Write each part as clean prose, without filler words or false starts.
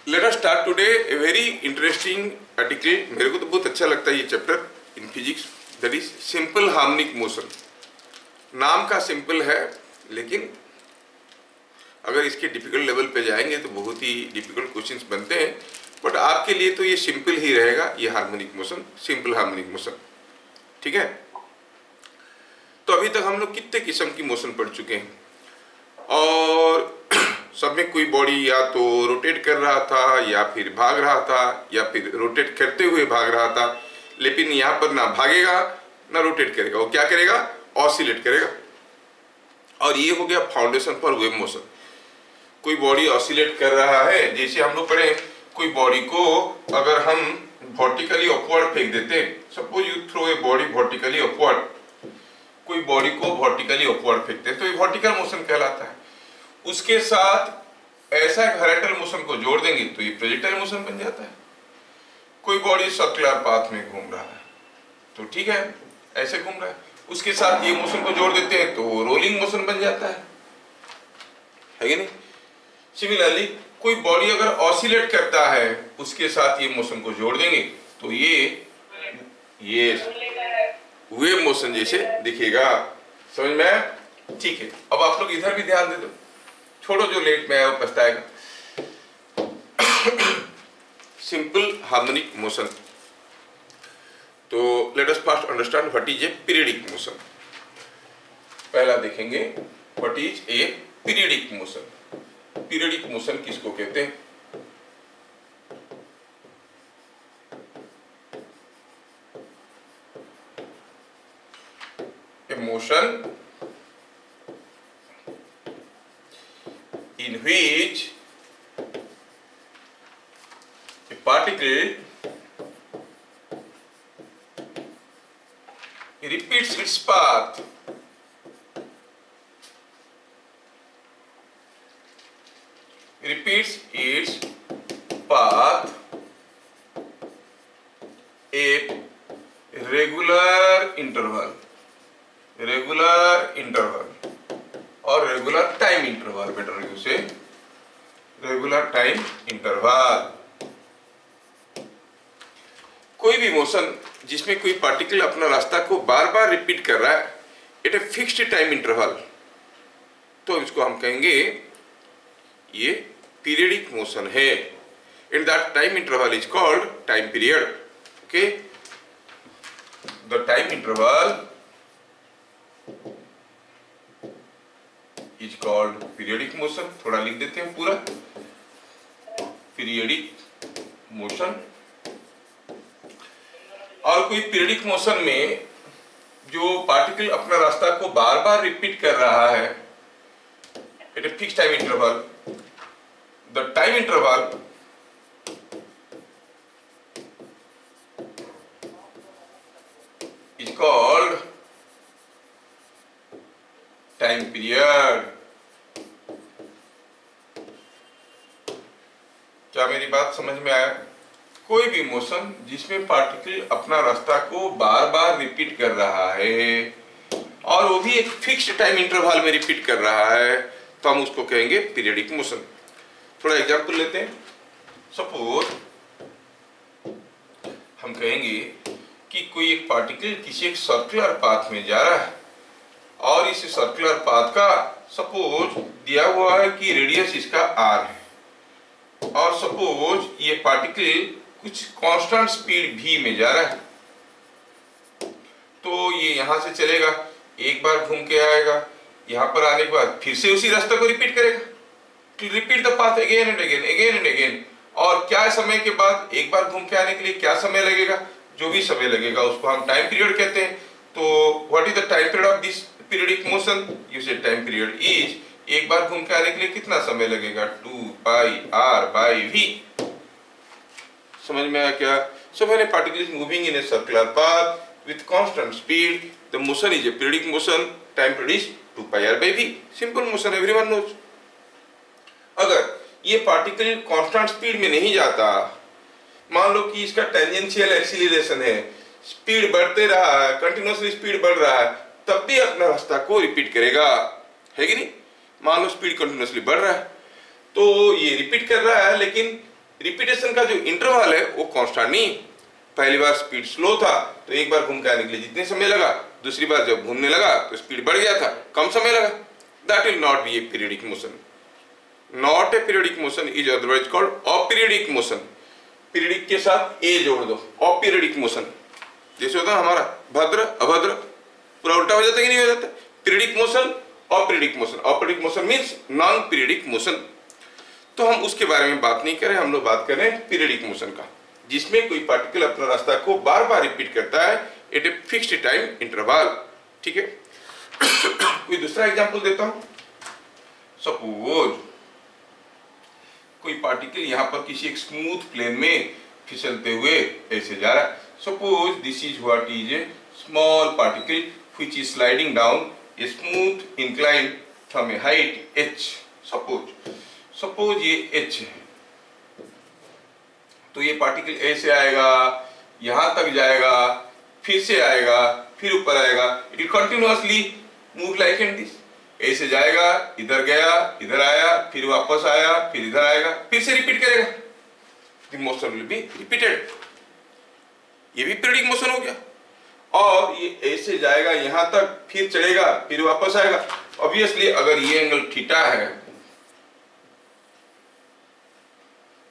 Let us start today a very interesting article. मेरे को तो बहुत अच्छा लगता है ये chapter in physics, that is simple harmonic motion. नाम का सिंपल है, लेकिन अगर इसके डिफिकल्ट लेवल पे जाएंगे तो बहुत ही डिफिकल्ट क्वेश्चंस बनते हैं। बट आपके लिए तो ये सिंपल ही रहेगा, ये harmonic motion, simple harmonic motion. ठीक है। तो अभी तक हम लोग कितने किस्म की मोशन पढ़ चुके हैं, और सब में कोई बॉडी या तो रोटेट कर रहा था, या फिर भाग रहा था, या फिर रोटेट करते हुए भाग रहा था। लेकिन यहाँ पर ना भागेगा ना रोटेट करेगा, वो क्या करेगा, ऑसिलेट करेगा। और ये हो गया फाउंडेशन फॉर वेव मोशन। कोई बॉडी ऑसिलेट कर रहा है, जैसे हम लोग पढ़े, कोई बॉडी को अगर हम वर्टिकली अपवर्ड फेंक देते, suppose you throw a body vertically upward, कोई बॉडी को वर्टिकली अपवर्ड फेंकते हैं तो ये वर्टिकल मोशन कहलाता है। उसके साथ ऐसा एक हॉरिजॉन्टल मोशन को जोड़ देंगे तो ये प्रोजेक्टाइल मोशन बन जाता है। कोई बॉडी सर्कुलर पाथ में घूम रहा है तो ठीक है, ऐसे घूम रहा है, उसके साथ ये मोशन को जोड़ देते हैं तो रोलिंग मोशन बन जाता है कि नहीं। सिमिलरली कोई बॉडी अगर ऑसिलेट करता है, उसके साथ ये मोशन को जोड़ देंगे तो ये वेव मोशन जैसे दिखेगा। समझ में आया? ठीक है। अब आप लोग इधर भी ध्यान दे दो, छोड़ो जो लेट में आया वो पछताएगा। Simple harmonic motion. तो let us first understand what is a periodic motion. पहला देखेंगे what is a periodic motion. Periodic motion किसको कहते हैं? A motion in which a particle repeats its path at regular interval और regular time interval, better you से regular time interval. कोई भी motion जिसमें कोई पार्टिकल अपना रास्ता को बार बार रिपीट कर रहा है at a fixed time interval, तो इसको हम कहेंगे ये पीरियडिक मोशन है। And that time interval is called time period. Okay, the time interval is called periodic motion. थोड़ा लिख देते हैं पूरा, पीरियडिक मोशन। और कोई पीरियडिक मोशन में जो पार्टिकल अपना रास्ता को बार बार रिपीट कर रहा है at a fix time interval, the time interval is called time period. क्या मेरी बात समझ में आया? कोई भी मोशन जिसमें पार्टिकल अपना रास्ता को बार बार रिपीट कर रहा है और वो भी एक फिक्स्ड टाइम इंटरवल में रिपीट कर रहा है, तो हम उसको कहेंगे पीरियडिक मोशन। थोड़ा एग्जांपल लेते हैं। सपोज हम कहेंगे कि कोई एक पार्टिकल किसी एक सर्कुलर पाथ में जा रहा है और इस सर्कुलर पाथ का सपोज दिया हुआ है कि रेडियस इसका r है, और सपोज ये पार्टिकल कुछ कांस्टेंट स्पीड v में जा रहा है, तो ये यहां से चलेगा, एक बार घूम के आएगा, यहां पर आने के बाद फिर से उसी रास्ते को रिपीट करेगा, repeat the path again and again. और क्या समय के बाद एक बार घूम के आने के लिए क्या समय लगेगा, जो भी समय लगेगा उसको हम टाइम पीरियड कहते हैं। तो what is the time period of this periodic motion? You से टाइम पीरियड इज, एक बार घूम के आने के लिए कितना समय लगेगा, 2 पाई r बाई v। समझ में आया क्या? So when a particle is moving in a circular path with constant speed, the motion is a periodic motion. Time period is 2 pi r by v. Simple motion, everyone knows. अगर ये particle constant speed में नहीं जाता, मान लो कि इसका tangential acceleration है, speed बढ़ते रहा है, कंटिन्यूअसली स्पीड बढ़ रहा है, तब भी अपना रास्ता को रिपीट करेगा, है कि नहीं? मान लो स्पीड कंटिन्यूअसली बढ़ रहा है तो ये रिपीट कर रहा है, लेकिन रिपीटेशन का जो इंटरवल है वो कांस्टेंट नहीं। पहली बार स्पीड स्लो था तो एक बार घूम के आने के लिए जितने समय लगा, दूसरी बार जब घूमने लगा तो स्पीड बढ़ गया था, कम समय लगा। That will not be a periodic motion. Not a periodic motion is otherwise called aperiodic motion. Periodic के साथ ए जोड़ दो, अपीरियडिक मोशन। जैसे होता है हमारा भद्र अभद्र, पूरा उल्टा हो जाता है कि नहीं हो जाता? Periodic motion, aperiodic motion. Aperiodic motion means non periodic motion. तो हम उसके बारे में बात नहीं करें, हम लोग बात कर रहे हैं पीरियडिक मोशन का, जिसमें कोई पार्टिकल अपना रास्ता को बार बार रिपीट करता है at a fixed time interval. ठीक है, कोई दूसरा एग्जांपल देता हूं। सपोज कोई पार्टिकल यहां पर किसी एक स्मूथ प्लेन में फिसलते हुए ऐसे जा रहा है। Suppose this is what is A small particle which is sliding down a smooth incline from A height h। Suppose ये h है, तो ये पार्टिकल ऐसे आएगा, यहां तक जाएगा, फिर से आएगा, फिर ऊपर आएगा। It will continuously move like and this. ऐसे जाएगा, इधर गया, इधर आया, फिर वापस आया, फिर इधर आएगा, फिर से रिपीट करेगा। The motion will be repeated. ये भी पीरियडिक मोशन हो गया। और ये ऐसे जाएगा यहां तक, फिर चलेगा, फिर वापस आएगा। ऑब्वियसली अगर ये एंगल थीटा है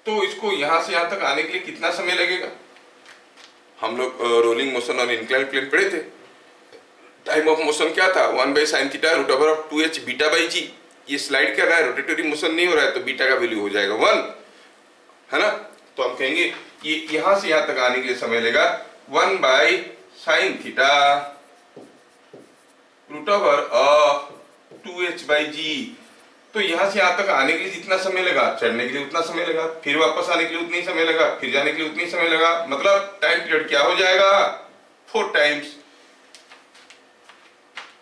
तो इसको यहां से यहां तक आने के लिए कितना समय लगेगा? हम लोग रोलिंग मोशन और इंक्लाइन प्लेन पढ़े थे। टाइम ऑफ मोशन क्या था? 1/sin theta root over of 2h beta by G. ये स्लाइड कर रहा है, रोटेटरी मोशन नहीं हो रहा है, तो बीटा का वैल्यू हो जाएगा 1, है ना? तो हम कहेंगे ये यहां से यहां तक आने के लिए समय लगेगा 1/sin theta root over of 2h by G. तो यहां से यहां तक आने के लिए जितना समय लगा, चढ़ने के लिए उतना समय लगा, फिर वापस आने के लिए उतना ही समय लगा, फिर जाने के लिए उतना ही समय लगा। मतलब टाइम पीरियड क्या हो जाएगा? 4 times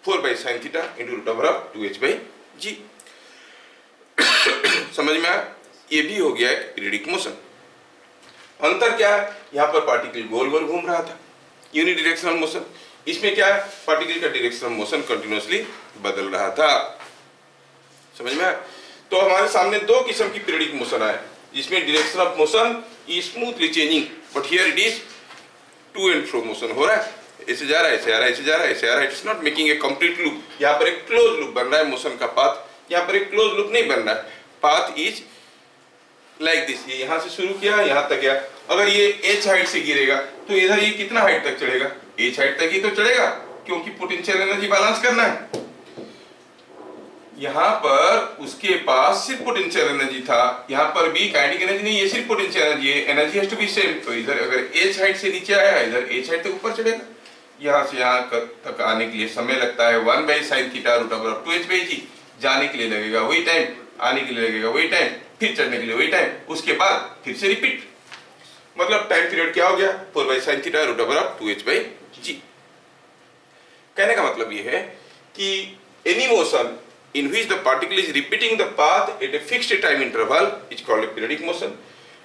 4/sin theta into root over of 2h by G. समझ में आया? ये भी हो गया एक पीरियडिक मोशन। अंतर क्या है? यहाँ पर पार्टिकल गोल गोल घूम रहा था, यूनिडायरेक्शनल मोशन। इसमें क्या है? पार्टिकल का डायरेक्शनल मोशन कंटिन्यूअसली बदल रहा था। समझ में आया? तो हमारे सामने दो किस्म की पीरियडिक मोशन आए, जिसमें direction of motion is smoothly changing, but here it is to and fro motion हो रहा है। ऐसे जा रहा है, ऐसे आ रहा है, ऐसे जा रहा है, ऐसे आ रहा है। It is not making a complete loop. यहाँ पर एक क्लोज लूप बन रहा है मोशन का पाथ। यहाँ पर एक क्लोज लूप नहीं बन रहा है। Path is like this. ये यहाँ से शुरू किया, यहाँ तक गया। अगर ये h हाइट से गिरेगा तो इधर ये कितना हाइट तक चढ़ेगा? h हाइट तक ही तो चढ़ेगा, क्योंकि पोटेंशियल एनर्जी बैलेंस करना है। यहाँ पर उसके पास सिर्फ पोटेंशियल एनर्जी था, यहाँ पर भी काइनेटिक एनर्जी नहीं, ये सिर्फ पोटेंशियल एनर्जी है। Energy has to be same. तो इधर अगर h हाइट से नीचे आया, इधर h हाइट तक ऊपर चढ़ेगा। यहाँ से यहाँ तक आने के लिए समय लगता है 1/sin theta root over of 2h by G. जाने के लिए लगेगा वही टाइम, आने के लिए लगेगा वही टाइम, फिर चढ़ने के लिए वही टाइम, उसके बाद फिर से रिपीट। मतलब टाइम पीरियड क्या हो गया? 4/sin theta root over of 2h by G. कहने का मतलब ये है कि any motion in which the particle is repeating the path at a fixed time interval is called a periodic motion,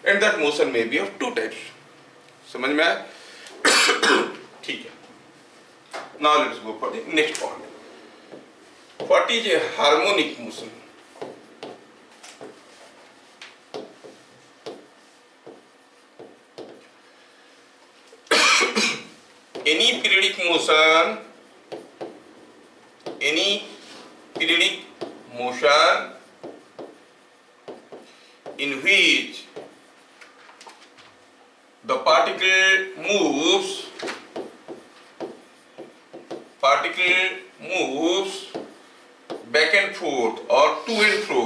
and that motion may be of 2 types. समझ में आया? ठीक है। Now let's go for the next point. What is a harmonic motion? Any periodic motion in which the particle moves back and forth or to and fro,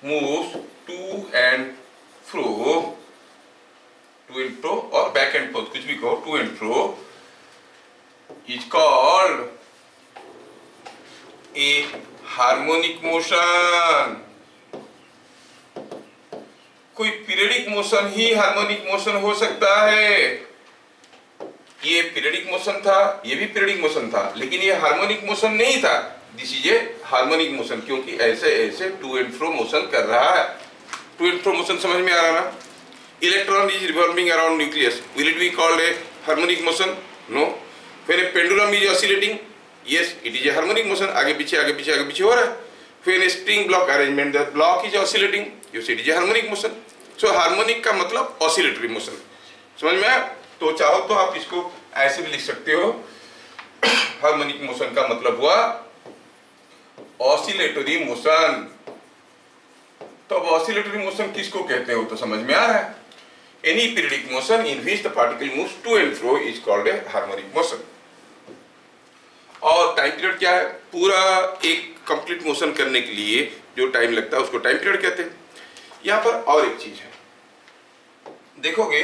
moves to and fro or back and forth, कुछ भी कहो, to and fro, is called a harmonic motion. कोई periodic motion ही harmonic motion हो सकता है। ये periodic motion था, ये भी पीरियडिक मोशन था, लेकिन ये हार्मोनिक मोशन नहीं था। This is a harmonic motion, क्योंकि ऐसे ऐसे टू एंड फ्रो मोशन कर रहा है। टू एंड फ्रो मोशन समझ में आ रहा ना? Electron is revolving around nucleus, will it be called a harmonic motion? No. When a pendulum is oscillating, yes, it is a harmonic motion. आगे पीछे आगे पीछे आगे पीछे हो रहा है। When a string block arrangement, the block is oscillating, you see it is a harmonic motion. So harmonic का मतलब ऑसिलेटरी मोशन, समझ में आया? तो चाहो तो आप इसको ऐसे भी लिख सकते हो, हार्मोनिक मोशन का मतलब हुआ ऑसिलेटरी मोशन। तो अब ऑसिलेटरी मोशन किसको कहते हो तो समझ में आ रहा है। Any periodic motion in which the particle moves to and fro is called a harmonic motion. और टाइम पीरियड क्या है? पूरा एक कंप्लीट मोशन करने के लिए जो टाइम लगता है उसको टाइम पीरियड कहते हैं। यहां पर और एक चीज है, देखोगे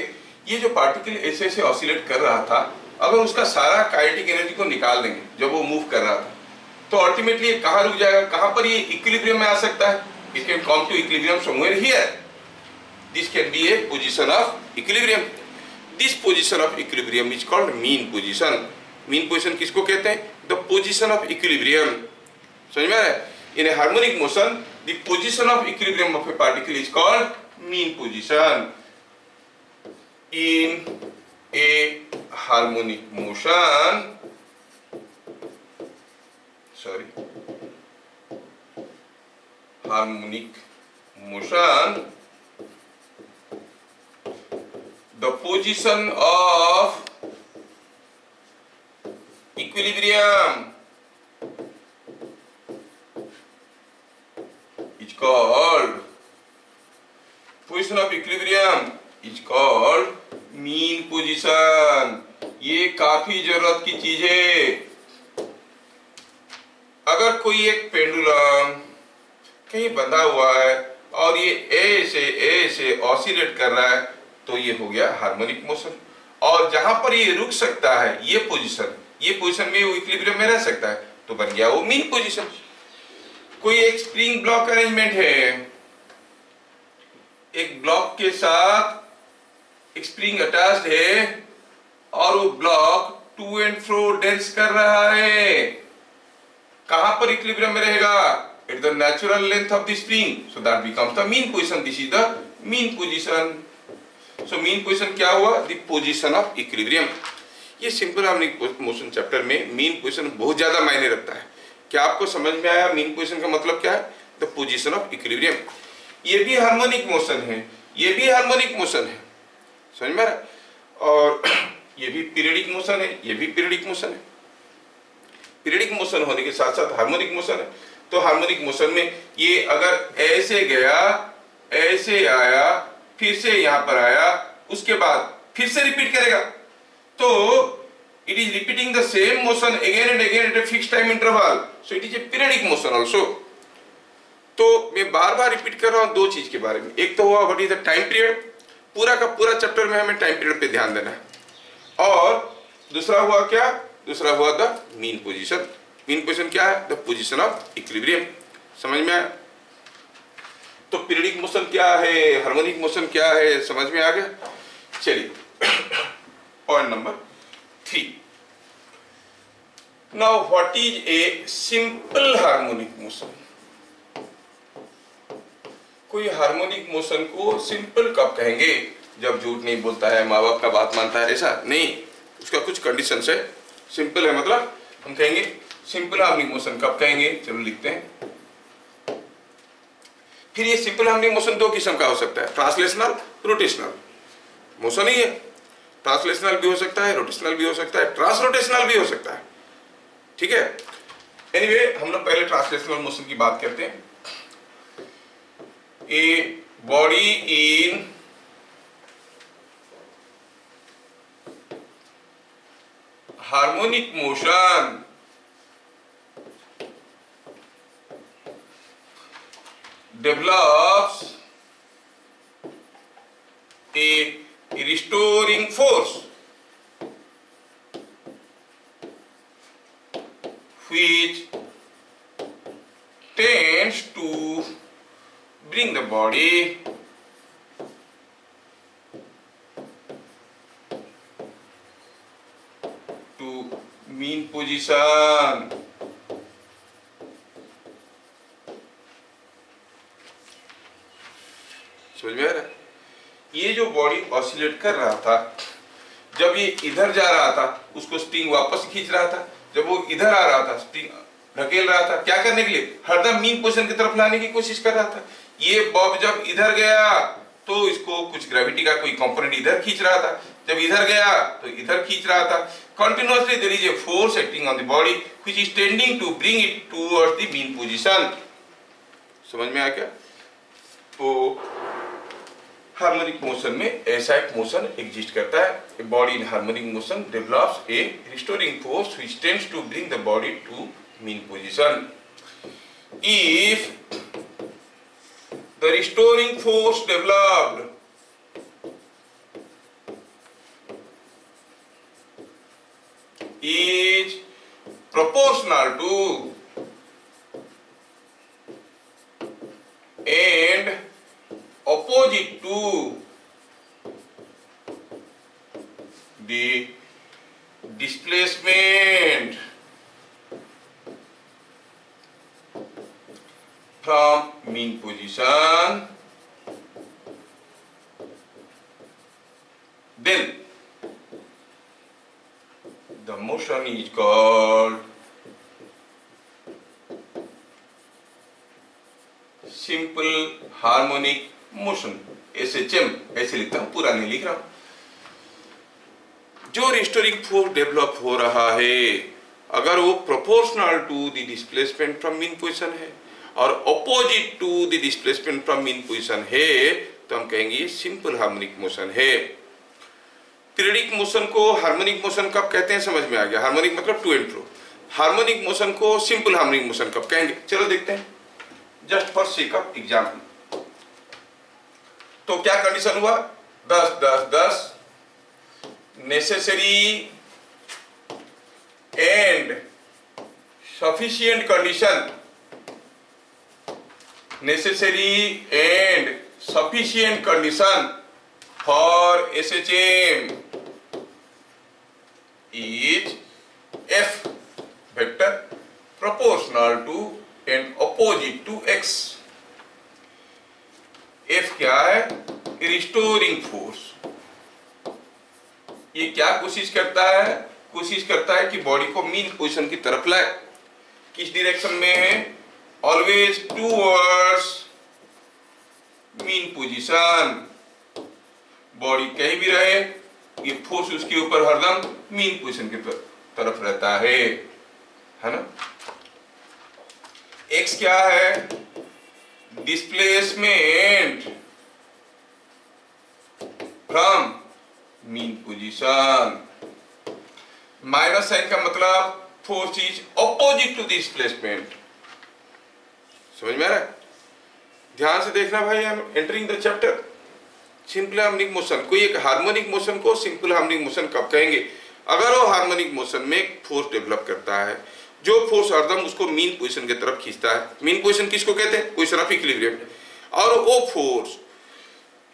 ये जो पार्टिकल ऐसे ऐसे ऑसिलेट कर रहा था, अगर उसका सारा काइनेटिक एनर्जी को निकाल देंगे जब वो मूव कर रहा था, तो अल्टीमेटली ये कहां रुक जाएगा, कहां पर ये इक्विलिब्रियम में आ सकता है? It can come to equilibrium somewhere here. This can be a position of equilibrium. This position of equilibrium is called mean position. Mean position किसको कहते हैं? The position of equilibrium. समझ में आ रहा है? In a harmonic motion the position of equilibrium of a particle is called mean position. In a harmonic motion, harmonic motion, the position of equilibrium is called, position of equilibrium is called mean position. ये काफी जरूरत की चीज है। अगर कोई एक pendulum कहीं बंधा हुआ है और ये ऐसे ऑसिलेट कर रहा है, तो ये हो गया हार्मोनिक मोशन। और जहां पर ये रुक सकता है, ये पोजीशन में वो इक्विलिब्रियम में रह सकता है, तो बन गया वो मीन पोजीशन। कोई एक स्प्रिंग ब्लॉक अरेंजमेंट है, एक ब्लॉक के साथ एक स्प्रिंग अटैच्ड है और वो block to and fro dance कर रहा है, कहां पर इक्विलिब्रियम में रहेगा? At the natural length of the spring, so that becomes the mean position. This is the mean position. So mean position क्या हुआ? The position of equilibrium. ये सिंपल हार्मोनिक मोशन चैप्टर में मीन पोजीशन बहुत ज्यादा मायने रखता है। क्या आपको समझ में आया मीन पोजीशन का मतलब क्या है? The position of equilibrium. ये भी हार्मोनिक मोशन है, ये भी हार्मोनिक मोशन है, समझ में आ रहा है? और ये भी पीरियडिक मोशन है, ये भी पीरियडिक मोशन है। पीरियडिक मोशन होने के साथ साथ हार्मोनिक मोशन है। तो हार्मोनिक मोशन में ये अगर ऐसे गया, ऐसे आया, फिर से यहां पर आया, उसके बाद फिर से रिपीट करेगा, तो it is repeating the same motion again and again at a fixed time interval, so it is a periodic motion also. तो मैं बार बार रिपीट कर रहा हूं दो चीज के बारे में। एक तो हुआ what is the time period, पूरा का पूरा चैप्टर में हमें टाइम पीरियड पे ध्यान देना है। और दूसरा हुआ क्या? दूसरा हुआ the mean position. Mean position क्या है? The position of equilibrium. समझ में आया? तो पीरियडिक मोशन क्या है, हार्मोनिक मोशन क्या है, समझ में आ गया? चलिए point number 3। Now what is a simple harmonic motion? कोई हार्मोनिक मोशन को सिंपल कब कहेंगे? जब झूठ नहीं बोलता है, माँ बाप का बात मानता है, ऐसा नहीं, उसका कुछ कंडीशंस है। सिंपल है मतलब हम कहेंगे सिंपल हार्मोनिक मोशन कब कहेंगे? चलो लिखते हैं। फिर ये सिंपल हार्मोनिक मोशन दो किस्म का हो सकता है, ट्रांसलेशनल, रोटेशनल मोशन ही है। ट्रांसलेशनल भी हो सकता है, रोटेशनल भी हो सकता है, ट्रांसरोटेशनल भी हो सकता है, ठीक है। एनीवे हम लोग पहले ट्रांसलेशनल मोशन की बात करते हैं। A body in harmonic motion develops a restoring force which tends to bring the body to mean position। समझ में आ रहा है? ये जो बॉडी ऑसिलेट कर रहा था, जब ये इधर जा रहा था उसको स्प्रिंग वापस खींच रहा था, जब वो इधर आ रहा था स्प्रिंग ढकेल रहा था, क्या करने के लिए? हरदम मीन पोजीशन की तरफ लाने की कोशिश कर रहा था। ये बॉब जब इधर गया तो इसको उसको कुछ ग्रेविटी का कोई कंपोनेंट इधर खींच रहा था, जब इधर गया तो इधर खींच रहा था। Continuously there is a force acting on the body which is tending to bring it towards the mean position. समझ में आ गया? तो हार्मोनिक मोशन में ऐसा एक मोशन एग्जिस्ट करता है। A body in harmonic motion develops a restoring force which tends to bring the body to mean position. If the restoring force developed is proportional to and opposite to the displacement from mean position, then the motion is called simple harmonic motion, SHM। ऐसे लिखता हूं, पूरा नहीं लिख रहा हूं। जो restoring force develop हो रहा है अगर वो proportional to the displacement from mean position है और opposite to the displacement from mean position है तो हम कहेंगे ये सिंपल हार्मोनिक मोशन है। पीरियडिक मोशन को हार्मोनिक मोशन कब कहते हैं समझ में आ गया? हार्मोनिक मतलब to and fro. Harmonic motion को सिंपल हार्मोनिक मोशन कब कहेंगे? चलो देखते हैं, just for sake of example. तो क्या कंडीशन हुआ? 10 10 10 necessary and sufficient condition, necessary and sufficient condition for SHM is F vector proportional to and opposite to X। F क्या है? Restoring force. ये क्या कोशिश करता है? कोशिश करता है कि बॉडी को मीन पोजीशन की तरफ लाए। किस डायरेक्शन में है? Always towards mean position। Body कहीं भी रहे ये फोर्स उसके ऊपर हरदम मीन पोजीशन की तरफ रहता है ना। X क्या है? Displacement from mean position. Minus sign का मतलब force is opposite to displacement. समझ में आ रहा है? ध्यान से देखना भाई, हम entering the chapter. Simple harmonic motion, कोई एक हार्मोनिक मोशन को सिंपल हार्मोनिक मोशन कब कहेंगे? अगर वो हार्मोनिक मोशन में एक फोर्स डेवलप करता है जो फोर्स हरदम उसको मीन पोजीशन की तरफ खींचता है। मीन पोजीशन किसको कहते हैं? Position of equilibrium. और वो force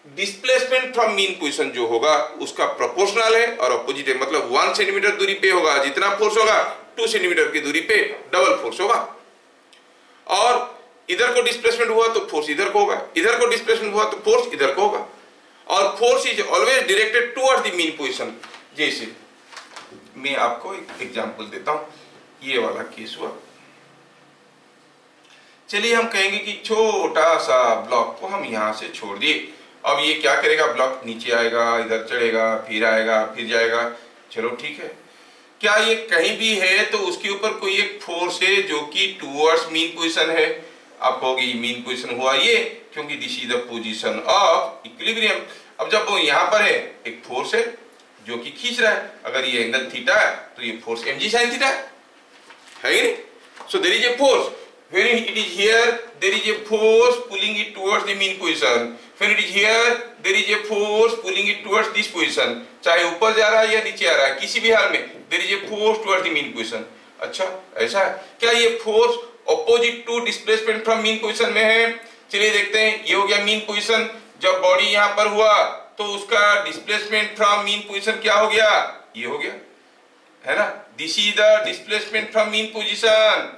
displacement from mean position जो होगा उसका प्रोपोर्शनल है और अपोजिट है। मतलब 1 सेंटीमीटर दूरी पे होगा जितना फोर्स होगा 2 सेंटीमीटर की दूरी पे डबल फोर्स होगा। और इधर को डिस्प्लेसमेंट हुआ तो फोर्स इधर को होगा, इधर को डिस्प्लेसमेंट हुआ तो फोर्स इधर को होगा। और force is always directed towards the mean position. जैसे मैं आपको एक एग्जांपल देता हूं, ये वाला केस हुआ। चलिए हम कहेंगे कि छोटा सा ब्लॉक को हम यहां से छोड़ दिए। अब ये क्या करेगा? ब्लॉक नीचे आएगा, इधर चढ़ेगा, फिर आएगा, फिर जाएगा। चलो ठीक है, क्या ये कहीं भी है तो उसके ऊपर कोई एक फोर्स है जो कि टुवर्ड्स मीन पोजीशन है। आप कहोगे मीन पोजीशन हुआ ये क्योंकि this is the position of equilibrium. अब जब वो यहाँ पर है एक फोर्स है जो कि खींच रहा है। अगर ये एंगल थीटा है तो ये फोर्स mg sin थीटा है कि नहीं? So there is a force when it is here there is a force pulling it towards the mean position, when it is here there is a force pulling it towards this position। चाहे ऊपर जा रहा है या नीचे आ रहा है किसी भी हाल में there is a force towards the mean position। अच्छा ऐसा है क्या? ये force opposite to displacement from mean position में है। चलिए देखते हैं, ये हो गया मीन पोजीशन। जब बॉडी यहाँ पर हुआ तो उसका डिस्प्लेसमेंट फ्रॉम मीन पोजीशन क्या हो गया? ये हो गया है ना। This is the displacement from mean position.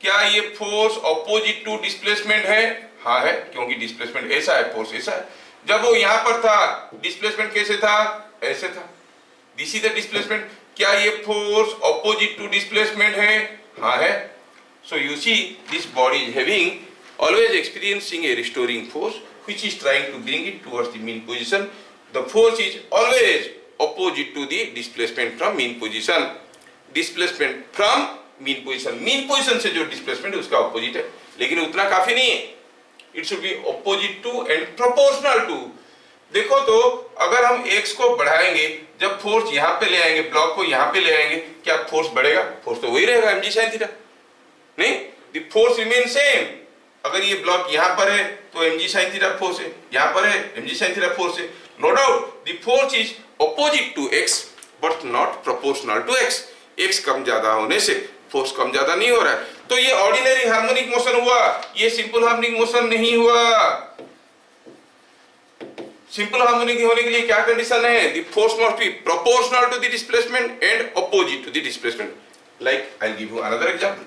क्या ये फोर्स ऑपोजिट टू डिस्प्लेसमेंट है? हाँ है, क्योंकि डिस्प्लेसमेंट ऐसा है, फोर्स ऐसा है। जब वो यहाँ पर था डिस्प्लेसमेंट कैसे था? ऐसे था। This is the displacement. क्या ये फोर्स ऑपोजिट टू डिस्प्लेसमेंट है? हाँ है। So you see this body is having always experiencing a restoring force which is trying to bring it towards the mean position. The force is always opposite to the displacement from mean position. Displacement from mean position, mean position से जो displacement है उसका opposite है, लेकिन उतना काफी नहीं है. It should be opposite to and proportional to. देखो तो अगर हम x को बढ़ाएंगे, जब फोर्स यहाँ पे ले आएंगे, ब्लॉक को यहाँ पे ले आएंगे, क्या फोर्स बढ़ेगा? फोर्स तो वही रहेगा mg sin थीटा. नहीं, the force remains same. अगर ये ब्लॉक यहाँ पर है तो mg sin थीटा फोर्स है, यहाँ पर है mg sin थीटा फोर्स है. No doubt the force is opposite to x but not proportional to x. x कम ज्यादा होने से फोर्स कम ज्यादा नहीं हो रहा है. तो ये ऑर्डिनरी हार्मोनिक मोशन हुआ, ये सिंपल हार्मोनिक मोशन नहीं हुआ. सिंपल हार्मोनिक होने के लिए क्या कंडीशन है? The force must be proportional to the displacement and opposite to the displacement. Like I will give you another example.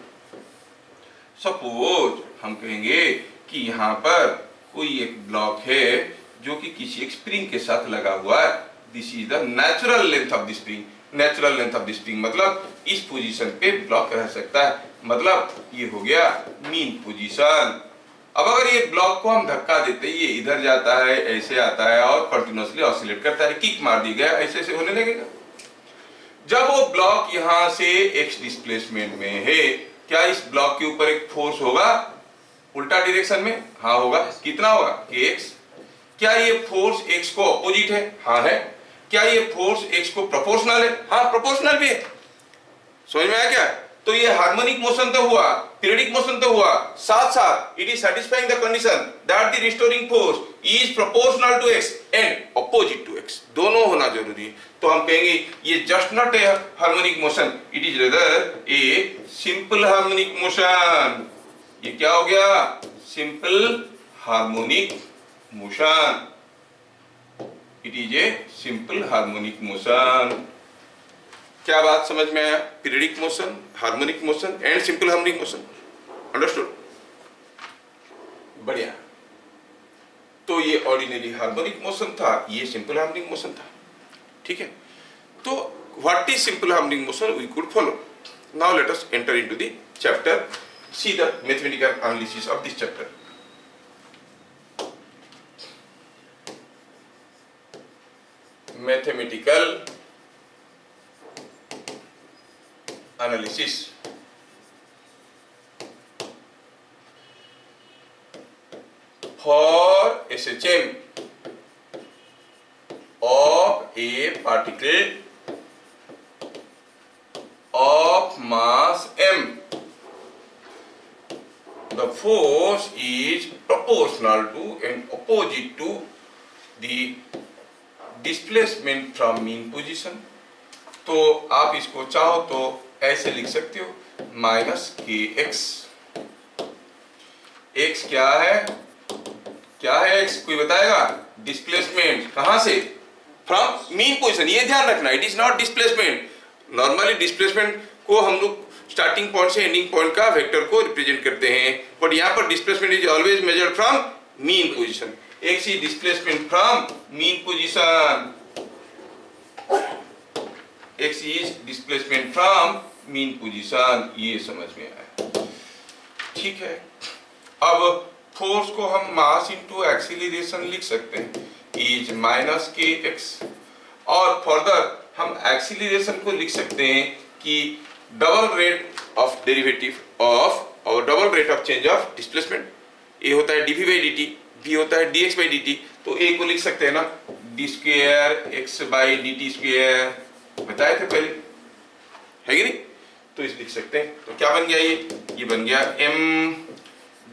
Suppose हम कहेंगे कि यहाँ पर कोई एक ब्लॉक है जो कि किसी एक स्प्रिंग के साथ लगा हुआ है. This is the natural length of the spring. Natural length of the spring मतलब इस पोजीशन पे ब्लॉक रह सकता है, मतलब ये हो गया मीन पोजीशन. अब अगर ये ब्लॉक को हम धक्का देते हैं, ये इधर जाता है, ऐसे आता है और कंटिन्यूअसली ऑसिलेट करता है, किक मार दी गया, ऐसे ऐसे होने लगेगा. जब वो ब्लॉक यहाँ से एक्स डिस्प्लेसमेंट में है, क्या इस ब्लॉक के ऊपर एक फोर्स होगा उल्टा डायरेक्शन में? हाँ होगा. कितना होगा? kx. क्या ये फोर्स x को अपोजिट है? हाँ है. क्या ये फोर्स x को प्रोपोर्शनल है? हाँ प्रोपोर्शनल भी है. समझ में आया क्या? तो ये हार्मोनिक मोशन तो हुआ, पीरियडिक मोशन तो हुआ, साथ साथ it is satisfying the condition that the restoring force is proportional to x and opposite to x. दोनों होना जरूरी है. तो हम कहेंगे ये just not a harmonic motion, it is rather a simple harmonic motion. ये क्या हो गया? Simple harmonic motion. It is a simple harmonic motion. क्या बात समझ में आया? Periodic motion, harmonic motion and simple harmonic motion. Understood? बढ़िया. तो ये ऑर्डिनरी हार्मोनिक मोशन था, ये सिंपल हार्मोनिक मोशन था. ठीक है. तो what is simple harmonic motion we could follow. Now let us enter into the chapter, see the mathematical analysis of this chapter. Mathematical analysis for SHM of a particle of mass m. The force is proportional to and opposite to the displacement from mean position. तो आप इसको चाहो तो ऐसे लिख सकते हो, minus K x. X क्या है? क्या है एक्स? कोई बताएगा? डिस्प्लेसमेंट. कहां से? From mean position. ये ध्यान रखना, it is not displacement. Normally displacement को हम लोग स्टार्टिंग पॉइंट से एंडिंग पॉइंट का वेक्टर को रिप्रेजेंट करते हैं, बट यहाँ पर displacement is always measured from mean position. X is displacement from mean position. x is displacement from mean position. ये समझ में आया. ठीक है. अब फोर्स को हम मास इनटू एक्सीलरेशन लिख सकते हैं, इज माइनस के एक्स. और फर्दर हम एक्सीलरेशन को लिख सकते हैं कि double rate of derivative of और double rate of change of displacement. A होता है dv by dt, b होता है dx by dt. तो ए को लिख सकते हैं ना d square x by dt square, बताए थे पहले, है कि नहीं? तो इसे लिख सकते हैं. तो क्या बन गया? ये बन गया m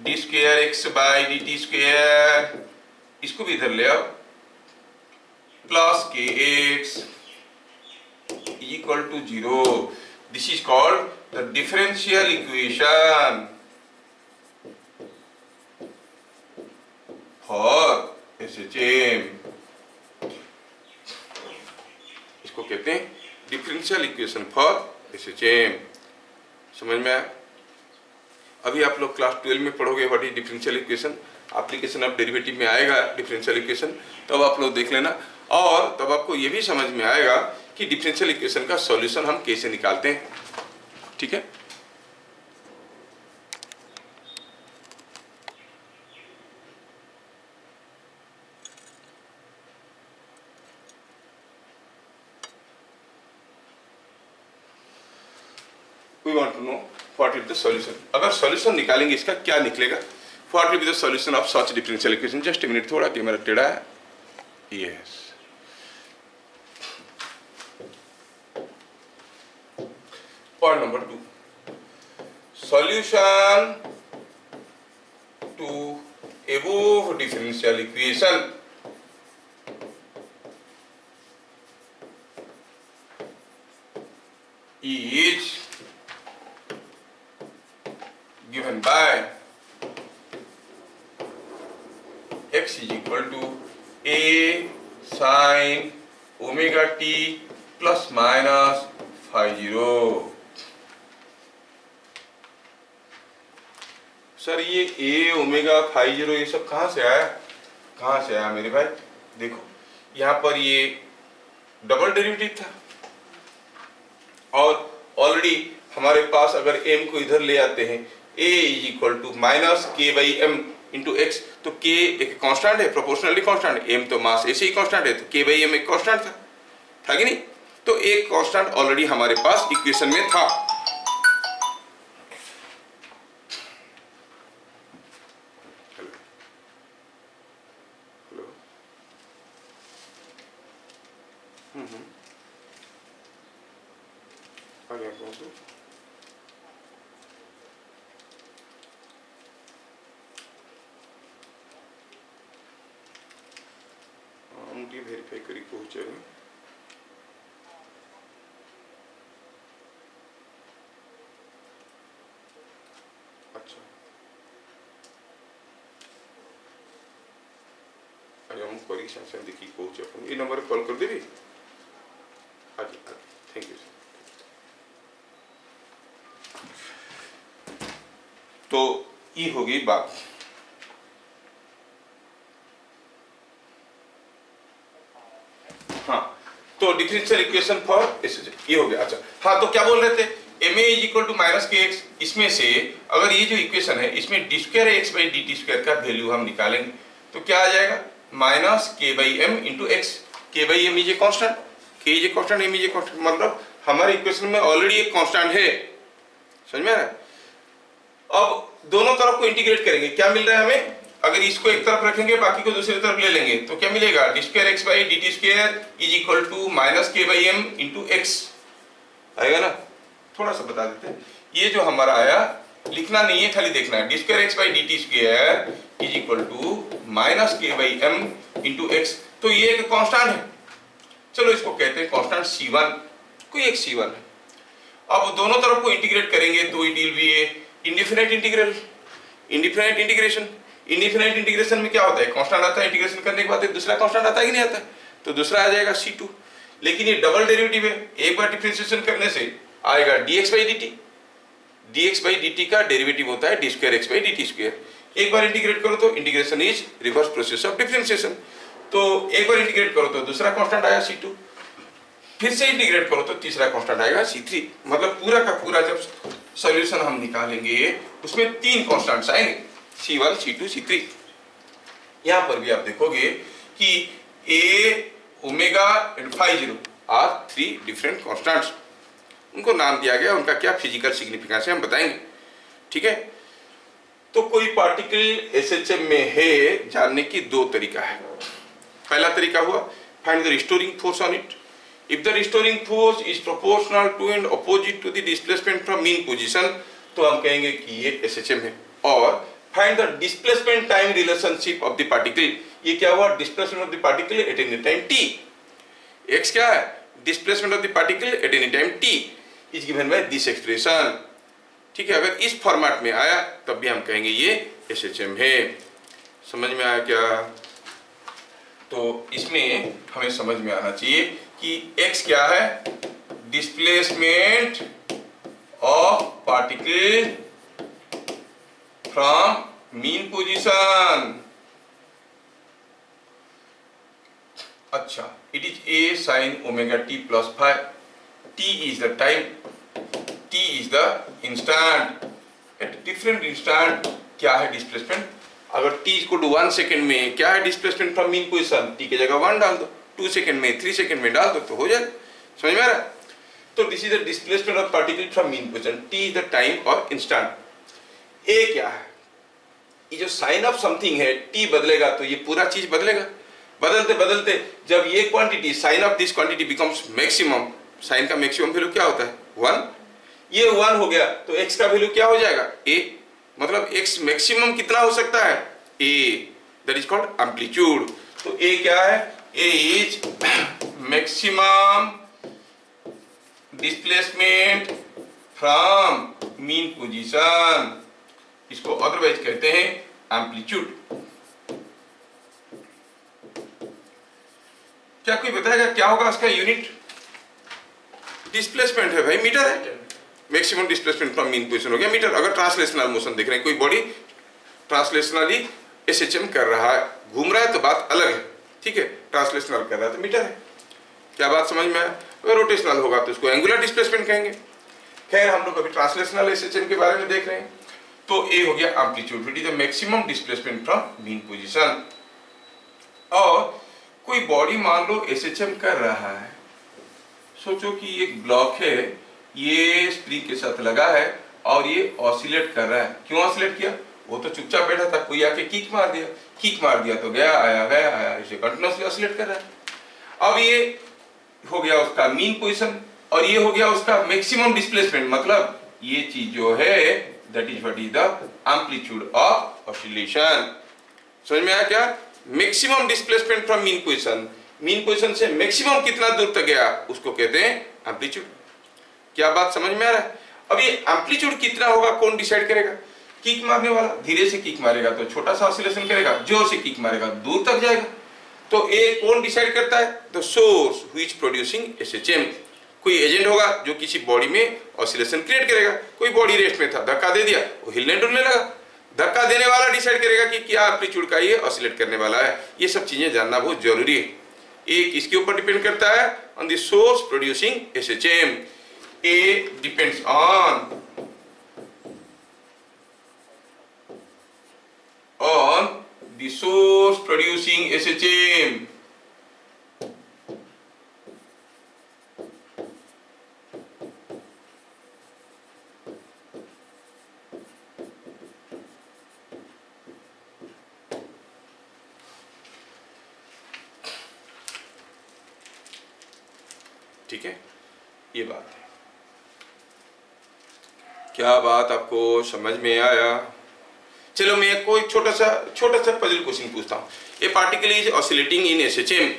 d square x by D T square. इसको भी इधर ले आओ, plus k x equal to 0. This is called the differential equation for SHM. इसको कहते हैं डिफरेंशियल इक्वेशन फॉर SHM. समझ में आया? अभी आप लोग क्लास 12 में पढ़ोगे what is differential equation. Application of derivative में आएगा डिफरेंशियल इक्वेशन, तब आप लोग देख लेना. और तब आपको ये भी समझ में आएगा कि डिफरेंशियल इक्वेशन का सॉल्यूशन हम कैसे निकालते हैं. ठीक है. We want to know what is the solution. अगर सॉल्यूशन निकालेंगे इसका क्या निकलेगा, what will be the solution of such differential equation. Just a minute, थोड़ा कैमरा टेढ़ा है। Yes, point number 2, solution to above differential equation is given by x is equal to a sin omega t plus minus phi 0। Sir ये a omega phi 0 ये सब कहाँ से आया, कहाँ से आया मेरे भाई? देखो यहाँ पर ये डबल डेरिवेटिव था और ऑलरेडी हमारे पास अगर m को इधर ले आते हैं a is equal to minus के बाई एम इंटू एक्स, तो k एक कांस्टेंट है, प्रोपोर्शनली कांस्टेंट, m तो मास ऐसे ही कांस्टेंट है, तो k बाई एम एक कांस्टेंट था कि नहीं? तो एक कांस्टेंट ऑलरेडी हमारे पास इक्वेशन में था। वेरीफाई करी पहुंचेगा। अच्छा आज हम परीक्षा से देखी पहुंचे अपन ये नंबर कॉल कर देवी आज। Thank you sir. तो ये हो गई बात। हाँ, तो डिफरेंशियल इक्वेशन फॉर ये हो गया। अच्छा हाँ, तो क्या बोल रहे थे, M A is equal to minus K X, इसमें से अगर ये जो इक्वेशन है इसमें D square x by D T square का वैल्यू हम निकालेंगे तो क्या आ जाएगा, माइनस के by M into X. K by M is a constant, K is a constant, M is a constant, मतलब हमारे इक्वेशन में ऑलरेडी एक कॉन्स्टेंट है, समझ में आ रहा है? अब दोनों तरफ को इंटीग्रेट करेंगे, क्या मिल रहा है हमें, अगर इसको एक तरफ रखेंगे बाकी को दूसरी तरफ ले लेंगे तो क्या मिलेगा, d square x by D T square is equal to minus के बाई एम इंटू एक्स आएगा ना। थोड़ा सा बता देते हैं, ये जो हमारा आया लिखना नहीं है, खाली देखना है, d square x by D T square is equal to minus के बाई एम इंटू एक्स। तो ये एक कांस्टेंट है, चलो इसको कहते हैं कांस्टेंट C1, कोई एक C1 है। अब दोनों तरफ को इंटीग्रेट करेंगे तो it will be A indefinite integral, indefinite integration. Indefinite integration में क्या होता है, कांस्टेंट आता है, इंटीग्रेशन करने के बाद दूसरा कांस्टेंट आता है कि नहीं आता है, तो दूसरा आ जाएगा C2। लेकिन ये डबल डेरिवेटिव है, एक बार डिफरेंशिएशन करने से आएगा dx by dt, dx by dt का डेरिवेटिव होता है d square x by D T square. एक बार इंटीग्रेट करो तो integration is reverse process of differentiation, तो एक बार इंटीग्रेट करो तो दूसरा कांस्टेंट आया C2, फिर से इंटीग्रेट करो तो तीसरा कांस्टेंट आएगा C3। मतलब पूरा का पूरा जब सॉल्यूशन हम निकालेंगे उसमें तीन कांस्टेंट्स आएंगे, C1, C2, C3। यहाँ पर भी आप देखोगे कि a, omega and phi 0 are 3 different constants, उनको नाम दिया गया, उनका क्या फिजिकल सिग्निफिकेंस है हम बताएंगे, ठीक है। तो कोई पार्टिकल एसएचएम में है जानने की दो तरीका है। पहला तरीका हुआ find the restoring force on it. If the restoring force is proportional to and opposite to the displacement from mean position, तो हम कहेंगे कि ये एसएचएम है। और find the displacement time relationship of the particle, ये क्या हुआ, displacement of the particle at any time t। x क्या है, displacement of the particle at any time t is given by this expression, ठीक है। अगर इस फॉर्मेट में आया तब भी हम कहेंगे ये एसएचएम है। समझ में आया क्या? तो इसमें हमें समझ में आना चाहिए कि x क्या है, displacement of particle from mean position. अच्छा, it is a sin omega t plus five, t is the time, t is the instant, at different instant क्या है डिस्प्लेसमेंट। अगर t इक्वल टू 1 सेकेंड में क्या है displacement from mean position, t की जगह 1 डाल दो, 2 सेकेंड में 3 सेकेंड में डाल दो तो हो जाए। समझ में आ रहा है? तो this is the displacement of particle from mean position, T is the time और इंस्टेंट। ए क्या है, ये जो साइन ऑफ समथिंग है, टी बदलेगा तो ये पूरा चीज बदलेगा। बदलते बदलते जब ये quantity, sine of this quantity becomes maximum, sine का मैक्सिमम वैल्यू क्या होता है 1, ये 1 हो गया तो x का वैल्यू क्या हो जाएगा a, मतलब x मैक्सिमम कितना हो सकता है a, that is called amplitude. तो a क्या है, a is maximum displacement from mean position, इसको अदरवाइज कहते हैं एम्पलीट्यूड। क्या कोई बताएगा क्या होगा उसका यूनिट? डिस्प्लेसमेंट है भाई, मीटर है। Maximum displacement from mean position हो गया मीटर। अगर ट्रांसलेशनल मोशन देख रहे हैं, कोई बॉडी ट्रांसलेशनली एसएचएम कर रहा है, घूम रहा है तो बात अलग है, ठीक है, ट्रांसलेशनल कर रहा है तो मीटर है। क्या बात समझ में आया? अगर रोटेशनल होगा तो उसको एंगुलर डिस्प्लेसमेंट कहेंगे। खैर हम लोग अभी ट्रांसलेशनल एसएचएम के बारे में देख रहे हैं। तो ए हो गया amplitude, it is the maximum displacement from mean position. और कोई बॉडी मान लो एसएचएम कर रहा है, सोचो कि एक ब्लॉक है, ये स्प्रिंग के साथ लगा है और ये ऑसिलेट कर रहा है। क्यों ऑसिलेट किया? वो तो चुपचाप बैठा था, कोई आके किक मार दिया, किक मार दिया तो गया आया गया आया, इसे कंटिन्यूअसली ऑसिलेट कर रहा है। अब ये हो गया उसका मीन पोजीशन और ये हो गया उसका मैक्सिमम डिस्प्लेसमेंट, मतलब ये चीज जो है that is what is the amplitude of oscillation. समझ में आया क्या? Maximum displacement from mean position, mean position से मैक्सिमम कितना दूर तक गया उसको कहते हैं एम्पलीट्यूड। क्या बात समझ में आ रहा है? अब ये एम्पलीट्यूड कितना होगा कौन डिसाइड करेगा? किक मारने वाला धीरे से किक मारेगा तो छोटा सा ऑसिलेशन करेगा, जोर से किक मारेगा दूर तक जाएगा। तो ए कौन डिसाइड करता है? The source which producing SHM. कोई एजेंट होगा जो किसी बॉडी में ऑसिलेशन क्रिएट करेगा। कोई बॉडी रेस्ट में था, धक्का दे दिया, वो हिलने डुलने लगा, धक्का देने वाला डिसाइड करेगा कि क्या एम्पलीट्यूड का ये ऑसिलेट करने वाला है। ये सब चीजें जानना बहुत जरूरी है। ए किसके ऊपर डिपेंड करता है? On the source producing SHM. A depends on the source producing SHM. ठीक है, ये बात है। क्या बात आपको समझ में आया? चलो मैं कोई छोटा सा पजल क्वेश्चन पूछता हूँ। ए particle is oscillating in SHM,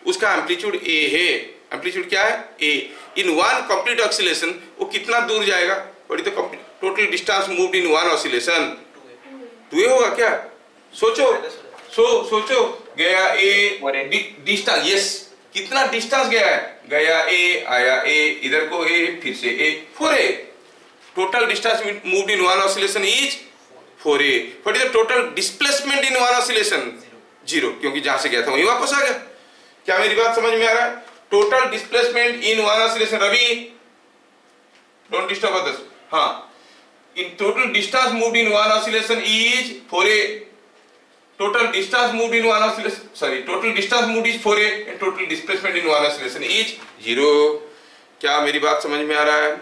उसका एम्पलीट्यूड ए है। एम्पलीट्यूड क्या है? ए। इन वन कंप्लीट ऑसिलेशन वो कितना दूर जाएगा? What is the total distance moved in one oscillation? 2a होगा क्या? सोचो सोचो गया ए डिस्टेंस, यस, कितना डिस्टेंस गया है? गया ए, आया ए, इधर को ए, फिर से ए, 4a। Total distance moved in one oscillation is 4a। What is the total displacement in one oscillation? 0, क्योंकि जहां से गया था वहीं वापस आ गया। क्या मेरी बात समझ में आ रहा है? Total displacement in one oscillation, Ravi don't disturb others, हाँ, in total distance moved in one oscillation is 4a. Total distance moved in one oscillation, sorry, total distance moved is 4a and total displacement in one oscillation is 0. क्या मेरी बात समझ में आ रहा है?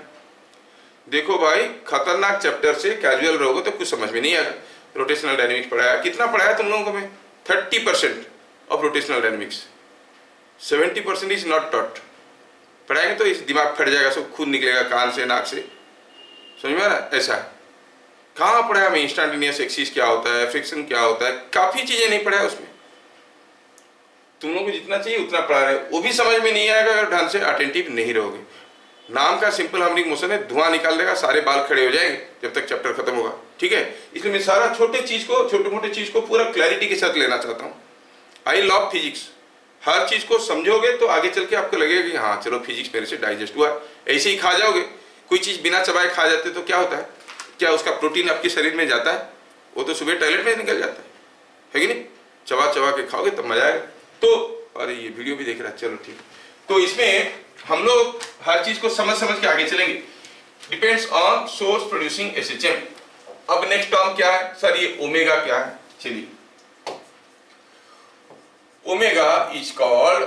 देखो भाई, खतरनाक चैप्टर से कैजुअल रहोगे तो कुछ समझ में नहीं आएगा। रोटेशनल डायनेमिक्स पढ़ाया, कितना पढ़ाया तुम लोगों को? मैं 30% of rotational dynamics, 70% is not taught. पढ़ाएंगे तो इस दिमाग फट जाएगा, सब खून निकलेगा कान से नाक से। समझ में आ रहा है? ऐसा कहाँ पढ़ाया मैं? इंस्टेंटेनियस एक्सिस क्या होता है, फ्रिक्शन क्या होता है, काफी चीजें नहीं पढ़ाया उसमें। तुम लोगों को जितना चाहिए उतना पढ़ा रहे, वो भी समझ में नहीं आएगा अगर ढंग से अटेंटिव नहीं रहोगे। नाम का सिंपल हार्मोनिक मोशन है, धुआं निकाल देगा, सारे बाल खड़े हो जाएंगे जब तक चैप्टर खत्म होगा। ठीक है, इसलिए मैं सारा छोटे मोटे चीज को पूरा क्लैरिटी के साथ लेना चाहता हूँ। I love physics. हर चीज को समझोगे तो आगे चल के आपको लगेगा कि हाँ चलो फिजिक्स मेरे से डाइजेस्ट हुआ। ऐसे ही खा जाओगे, कोई चीज बिना चबाए खा जाते तो क्या होता है? क्या उसका प्रोटीन आपके शरीर में जाता है? वो तो सुबह टॉयलेट में निकल जाता है कि नहीं? चबा के खाओगे तब मजा आएगा। तो अरे ये वीडियो भी देख रहा है, चलो ठीक। तो इसमें हम लोग हर चीज को समझ के आगे चलेंगे। Depends on source producing SHM. अब नेक्स्ट टर्म क्या है सर? ये ओमेगा क्या है? चलिए, ओमेगा इज कॉल्ड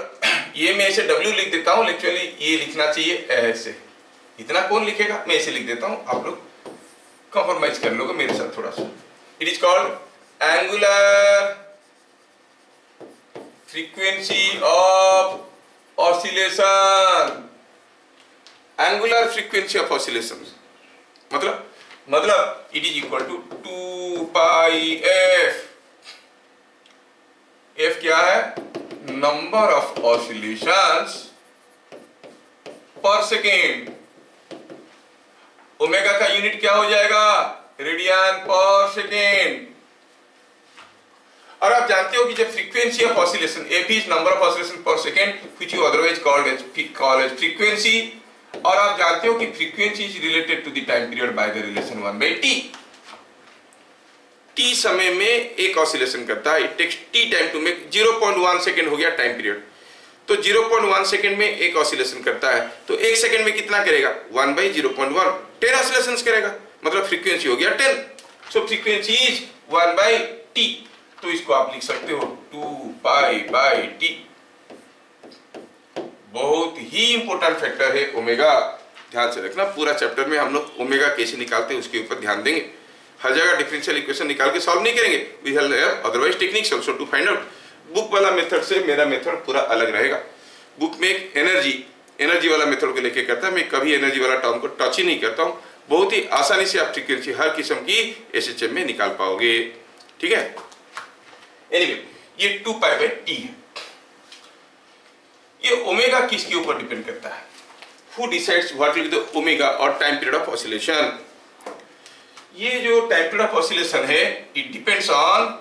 ये मैं ऐसे W लिख देता हूं, एक्चुअली ये लिखना चाहिए ऐसे, इतना कौन लिखेगा, मैं ऐसे लिख देता हूं, आप लोग कॉम्प्रोमाइज कर लोगे मेरे साथ थोड़ा सा। It is called angular frequency of oscillation. Angular frequency of oscillation मतलब it is equal to 2 pi f. F क्या है, number of oscillations per second. Omega का यूनिट क्या हो जाएगा, रेडियन पर सेकेंड। और आप जानते हो कि जब frequency of oscillation, f is number of oscillation per second which you otherwise called as frequency, और आप जानते हो कि frequency is related to the time period by the relation 1/t। t समय में एक ऑसिलेशन करता है, it takes t time to make 0.1 second हो गया टाइम पीरियड, तो 0.1 सेकेंड में एक ऑसिलेशन करता है, तो एक सेकेंड में कितना करेगा, 1/0.1 10 ऑसिलेशंस करेगा, मतलब फ्रीक्वेंसी हो गया 10। सो फ्रीक्वेंसी इज 1/t, तो इसको आप लिख सकते हो 2 पाई/t। बहुत ही इंपॉर्टेंट फैक्टर है ओमेगा, ध्यान से रखना। पूरा चैप्टर में हम लोग ओमेगा कैसे निकालते हैं उसके ऊपर ध्यान देंगे, हर जगह डिफरेंशियल इक्वेशन निकाल के सॉल्व नहीं करेंगे, we have otherwise techniques also to find out. Book वाला मेथड से मेरा मेथड पूरा अलग रहेगा। बुक में एक एनर्जी वाला मेथड को लेके करता है, मैं कभी एनर्जी वाला टर्म को टच ही नहीं करता हूँ। बहुत ही आसानी से आप फ्रीक्वेंसी हर किस्म की एसएचएम में निकाल पाओगे, ठीक है। एनीवे ये 2 पाई/t है। ये ओमेगा किसके ऊपर डिपेंड करता है, who decides what will be the omega और टाइम पीरियड ऑफ ऑसिलेशन। ये जो टाइम पीरियड ऑफ ऑसिलेशन है, it depends on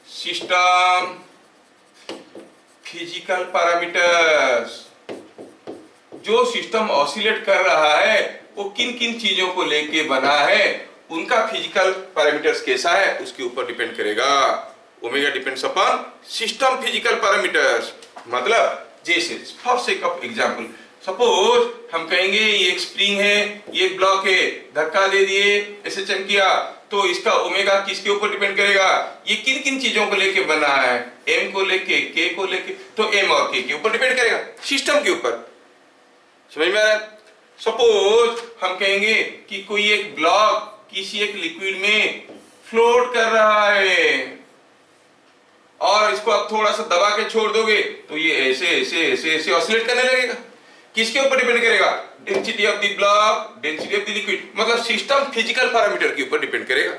system physical parameters. जो सिस्टम ऑसिलेट कर रहा है वो किन किन चीजों को लेके बना है, उनका फिजिकल पैरामीटर्स कैसा है, उसके ऊपर डिपेंड करेगा। Omega depends upon system physical parameters. मतलब जैसे for sake of example, suppose हम कहेंगे ये एक स्प्रिंग है, ये एक ब्लॉक है, धक्का दे दिए, ऐसे चमकिया, तो इसका ओमेगा किसके ऊपर डिपेंड करेगा, ये किन किन चीजों को लेके बना है, एम को लेके, के को लेके, तो एम और के ऊपर डिपेंड करेगा, सिस्टम के ऊपर। समझ में आ रहा है। सपोज हम कहेंगे कि कोई एक ब्लॉक किसी एक लिक्विड में फ्लोट कर रहा है और इसको आप थोड़ा सा दबा के छोड़ दोगे तो ये ऐसे ऐसे ऐसे ऐसे ऑसिलेट करने लगेगा। किसके ऊपर डिपेंड करेगा, density of the block, density of the liquid, मतलब सिस्टम फिजिकल पैरामीटर के ऊपर डिपेंड करेगा।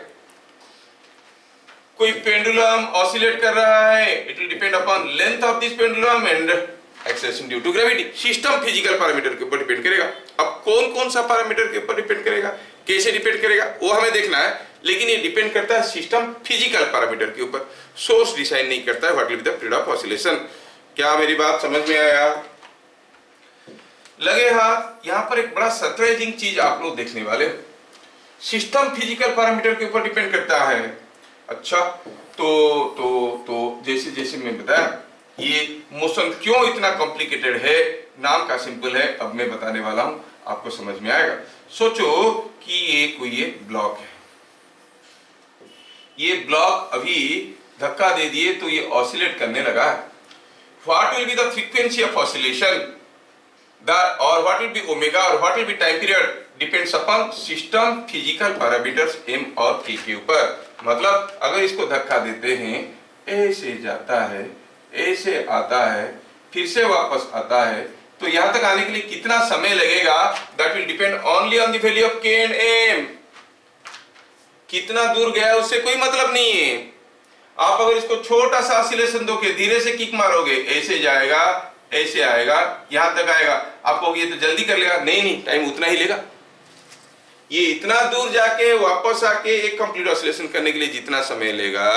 कोई पेंडुलम ऑसिलेट कर रहा है, it will depend upon length of this pendulum and acceleration due to gravity. System physical parameter के ऊपर डिपेंड करेगा। अब कौन कौन सा पैरामीटर के ऊपर डिपेंड करेगा, कैसे डिपेंड करेगा, वो हमें देखना है, लेकिन ये डिपेंड करता है सिस्टम फिजिकल पैरामीटर के ऊपर। सोर्स डिसाइड नहीं करता है what will be the period of oscillation. क्या मेरी बात समझ में आया? लगे हाथ। यहां पर एक बड़ा सरप्राइजिंग चीज आप लोग देखने वाले, सिस्टम फिजिकल पैरामीटर के ऊपर डिपेंड करता है। अच्छा, तो जैसे जैसे मैं बताया, ये मोशन क्यों इतना कॉम्प्लिकेटेड है, नाम का सिंपल है, अब मैं बताने वाला हूं, आपको समझ में आएगा। सोचो कि ये कोई एक ब्लॉक है, ये ब्लॉक अभी धक्का दे दिए तो ये ऑसिलेट करने लगा है। What will be the frequency of oscillation और व्हाट विल बी ओमेगा और what will be time period depends upon system physical parameters m और के ऊपर। मतलब अगर इसको धक्का देते हैं, ऐसे जाता है, ऐसे आता है, फिर से वापस आता है, तो यहां तक आने के लिए कितना समय लगेगा, that will depend only on the value of के एंड एम। कितना दूर गया उससे कोई मतलब नहीं है। आप अगर इसको छोटा सा ऑसिलेशन दोगे, धीरे से किक मारोगे, ऐसे जाएगा, ऐसे आएगा, यहां तक आएगा, आप कहोगे ये तो जल्दी कर लेगा, नहीं, टाइम उतना ही लेगा। ये इतना दूर जाके वापस आके एक कंप्लीट ऑसिलेशन करने के लिए जितना समय लेगा,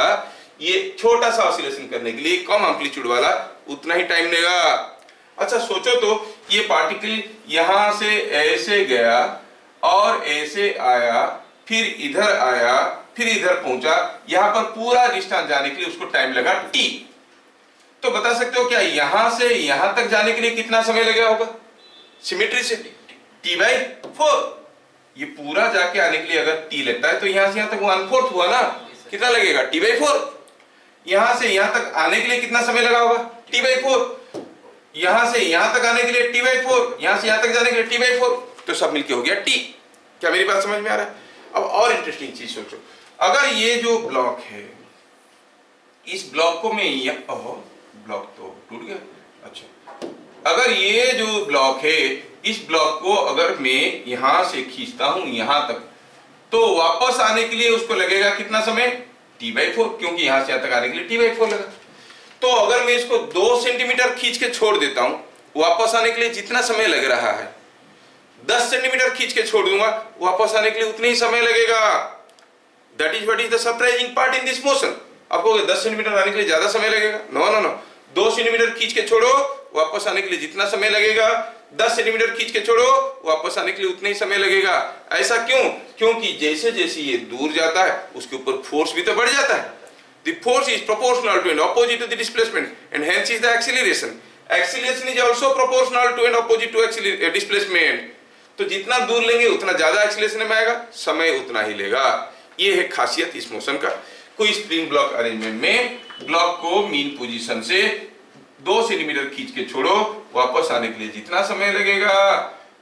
ये छोटा सा ऑसिलेशन करने के लिए कम एम्पलीट्यूड वाला उतना ही टाइम लेगा। अच्छा सोचो तो, ये पार्टिकल यहां से ऐसे गया और ऐसे आया, फिर इधर आया, फिर इधर पहुंचा, यहां पर पूरा डिस्टेंस जाने के लिए उसको टाइम लगा t। तो बता सकते हो क्या यहां से यहां तक जाने के लिए कितना समय लगा होगा? सिमेट्री से t/4। ये पूरा जाके आने के लिए अगर t लगता है तो यहां से यहां तक 1/4 हुआ ना, कितना लगेगा? t/4। यहां से यहां तक आने के लिए कितना समय लगा होगा, t/4। यहां से यहां तक आने के लिए t/4, यहां से यहां तक जाने के लिए t/4, तो सब मिलके हो गया t। क्या मेरी बात समझ में आ रहा है? अब और इंटरेस्टिंग चीज सोचो, अगर ये जो ब्लॉक है, इस ब्लॉक को मैं ब्लॉक तो टूट गया। अच्छा, अगर ये जो ब्लॉक है, इस ब्लॉक को अगर मैं यहां से खींचता हूं यहां तक, तो वापस आने के लिए उसको लगेगा कितना समय, t/4, क्योंकि यहां से यहां तक आने के लिए t/4 लगा। तो अगर मैं इसको 2 सेंटीमीटर खींच के छोड़ देता हूं, वापस आने के लिए जितना समय लग रहा है, 10 सेंटीमीटर खींच के छोड़ दूंगा, वापस आने के लिए उतना ही समय लगेगा। That is what is the surprising part in this motion. आपको 10 सेंटीमीटर आने के लिए ज्यादा समय लगेगा, नो नो नो, 2 सेंटीमीटर खींच के छोड़ो, वापस आने के लिए जितना समय लगेगा, 10 सेंटीमीटर खींच के छोड़ो, वापस आने के लिए उतना ही समय लगेगा। ऐसा क्यों? क्योंकि जैसे जैसे ये दूर जाता है, उसके ऊपर फोर्स भी तो बढ़ जाता है। The force is proportional to and opposite to the displacement, and hence is the acceleration. Acceleration is also proportional to and opposite to displacement. तो जितना दूर लेंगे उतना ज्यादा एक्सीलरेशन में आएगा, समय उतना ही लेगा। ये है खासियत इस मोशन का। कोई स्प्रिंग ब्लॉक अरेंजमेंट में ब्लॉक को मीन पोजीशन से 2 सेंटीमीटर खींच के छोड़ो, वापस आने के लिए जितना समय लगेगा,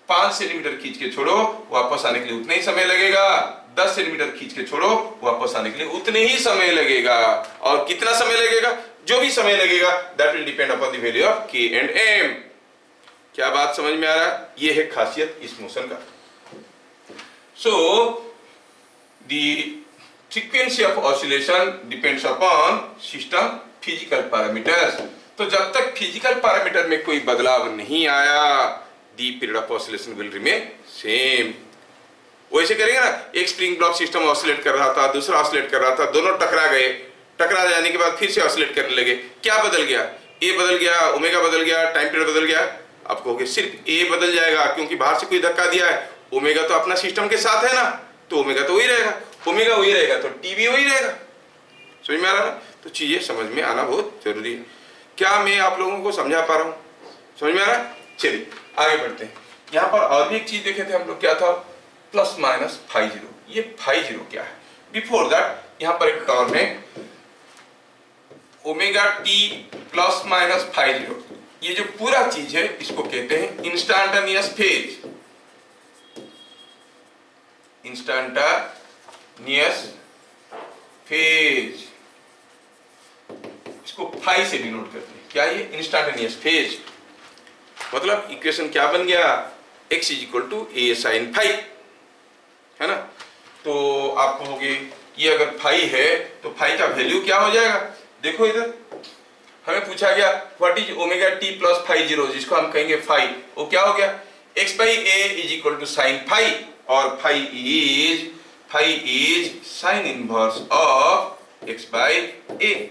5 सेंटीमीटर खींच के छोड़ो, वापस आने के लिए उतना ही समय लगेगा, 10 सेंटीमीटर खींच के छोड़ो, वापस आने के लिए उतने ही समय लगेगा। और कितना समय लगेगा? जो भी समय लगेगा, that will depend upon the value of k and m। क्या बात समझ में आ रहा है? ये है खासियत इस मोशन का। So the frequency of oscillation depends upon system physical parameters. तो जब तक फिजिकल पैरामीटर में कोई बदलाव नहीं आया, the period of oscillation will remain same. वैसे करेंगे ना, एक स्प्रिंग ब्लॉक सिस्टम ऑसिलेट कर रहा था, दूसरा ऑसिलेट कर रहा था, दोनों टकरा गए, टकरा जाने के बाद फिर से ऑसिलेट करने लगे, क्या बदल गया? ए बदल गया, ओमेगा बदल गया, टाइम पीरियड बदल गया। आप कहोगे सिर्फ ए बदल जाएगा क्योंकि बाहर से कोई धक्का दिया है, ओमेगा तो अपना सिस्टम के साथ है ना, तो ओमेगा तो वही रहेगा, ओमेगा वही रहेगा तो टी भी वही रहेगा। समझ में आ रहा ना? तो चीजें समझ में आना बहुत जरूरी है। क्या मैं आप लोगों को समझा पा रहा हूँ? समझ में आ रहा है? चलिए आगे बढ़ते हैं। यहाँ पर और भी एक चीज देखे थे हम लोग, क्या था? Plus minus phi zero. ये फाई जीरो क्या है? बिफोर दैट यहाँ पर एक टर्म है omega t plus minus phi zero. ये जो पूरा चीज है इसको कहते हैं इंस्टैंटेनियस फेज। इंस्टैंटेनियस फेज, इसको फाई से डिनोट करते हैं। क्या ये? Instantaneous phase. मतलब इक्वेशन क्या बन गया? x is equal to a sine phi, है ना? तो आप कहोगे ये अगर फाई है तो फाई का वैल्यू क्या हो जाएगा? देखो इधर हमें पूछा गया what is omega t plus phi zero, जिसको हम कहेंगे फाई। वो क्या हो गया? x by a is equal to sine phi, और phi is sine inverse of x by a.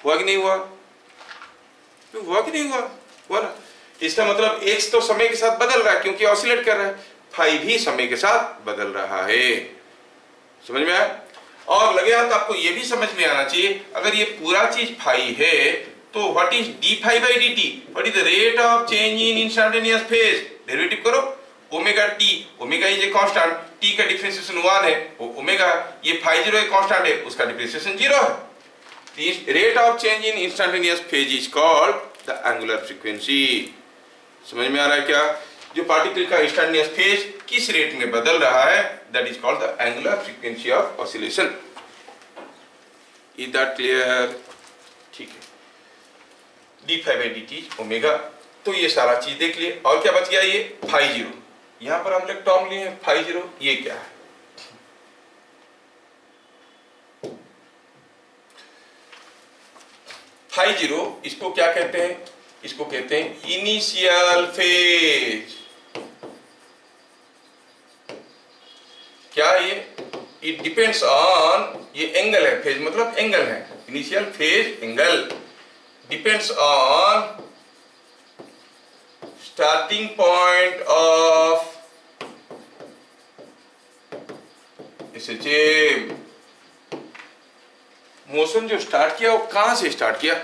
हुआ कि नहीं हुआ? तो हुआ कि नहीं हुआ? हुआ ना? इसका मतलब x तो समय के साथ बदल रहा है क्योंकि ऑसिलेट कर रहा है, फाई भी समय के साथ बदल रहा है। समझ में आया? और लगे हाथ आपको ये भी समझ में आना चाहिए, अगर ये पूरा चीज फाई है तो what is d phi by D t? What is the rate of change in instantaneous phase? Derivative करो, omega t, omega is a constant, t का डिफरेंशिएशन 1 है, ओमेगा ये फाई जीरो एक कांस्टेंट है, उसका डिफरेंशिएशन 0 है। The rate of change in instantaneous phase is called the angular frequency। समझ में आ रहा है क्या? जो पार्टिकल का इंस्टैंटेनियस फेज किस रेट में बदल रहा है, that is called the angular frequency of oscillation। Is that clear? ठीक है। d phi by D t omega. तो ये सारा चीज देख लिए। और क्या बच गया? ये फाई जीरो। यहाँ पर हम लोग टर्म लिए हैं फाई जीरो। ये क्या है? फाई जीरो, इसको क्या कहते हैं? इसको कहते हैं इनिशियल फेज। क्या ये? इट डिपेंड्स ऑन, ये एंगल है, फेज मतलब एंगल है, initial phase angle depends on starting point of SHM. Motion जो स्टार्ट किया वो कहां से स्टार्ट किया?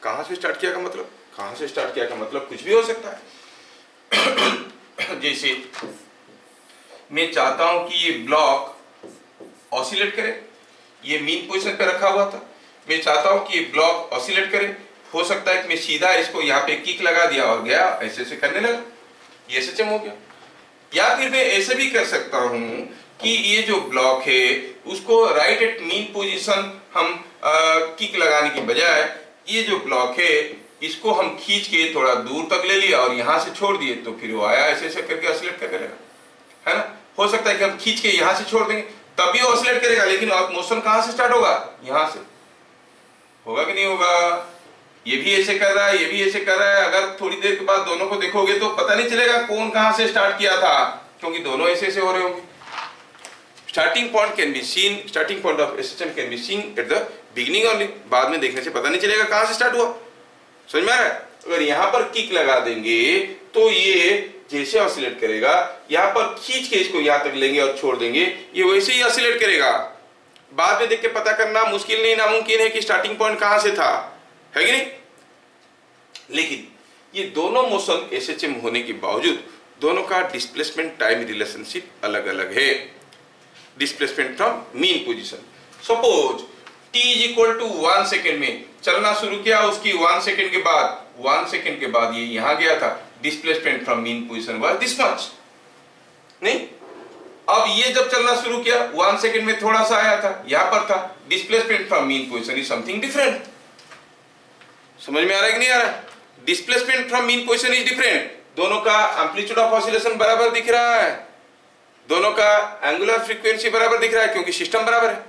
कहां से स्टार्ट किया का मतलब, कहां से स्टार्ट किया का मतलब कुछ भी हो सकता है। जैसे मैं चाहता हूं कि ये ब्लॉक ऑसिलेट करे, ये मीन पोजीशन पे रखा हुआ था, मैं चाहता हूं कि ये ब्लॉक ऑसिलेट करे। हो सकता है कि मैं सीधा इसको यहाँ पे किक लगा दिया और गया ऐसे ऐसे करने लगा, ये एसएचएम हो गया। या फिर मैं ऐसे भी कर सकता हूं कि ये जो ब्लॉक है उसको राइट एट मीन पोजीशन हम किक लगाने की बजाय ये जो ब्लॉक है इसको हम खींच के थोड़ा दूर तक ले लिया और यहाँ से छोड़ दिए, तो फिर वो आया ऐसे ऐसे करके ऑसिलेट करने लगा, है ना। हो सकता है कि हम खींच के यहाँ से छोड़ देंगे तभी ऑसिलेट करेगा, लेकिन मोशन कहाँ से स्टार्ट होगा, यहाँ से। होगा कि नहीं होगा? ये भी ऐसे कर रहा है, ये भी ऐसे कर रहा है। अगर थोड़ी देर के बाद दोनों को देखोगे तो पता नहीं चलेगा कौन कहां से स्टार्ट किया था, क्योंकि दोनों ऐसे ऐसे हो रहे होंगे। Starting point can be seen, starting point of SHM can be seen at the beginning only. बाद में देखने से पता नहीं चलेगा कहां से स्टार्ट हुआ। समझ में आ रहा है? अगर यहां पर किक लगा देंगे तो ये जैसे ऑसिलेट करेगा, यहां पर खींच के इसको यहां तक लेंगे और छोड़ देंगे, ये वैसे ही ऑसिलेट करेगा। बाद में देख के पता करना मुश्किल नहीं नामुमकिन है कि स्टार्टिंग पॉइंट कहां से था, है कि नहीं। लेकिन ये दोनों मोशन एसएचएम होने के बावजूद दोनों का डिस्प्लेसमेंट टाइम रिलेशनशिप अलग अलग है। Displacement from mean position, suppose t is equal to 1 second में चलना शुरू किया, उसकी 1 सेकेंड के बाद 1 सेकेंड के बाद ये यहां गया था, displacement from mean position was this much. नहीं, अब ये जब चलना शुरू किया 1 सेकेंड में थोड़ा सा आया था, यहां पर था, displacement from mean position is something different. समझ में आ रहा है कि नहीं आ रहा है? Displacement from mean position is different. दोनों का एम्पलीट्यूड ऑफ ऑसिलेशन बराबर दिख रहा है, दोनों का एंगुलर फ्रीक्वेंसी बराबर दिख रहा है क्योंकि सिस्टम बराबर है,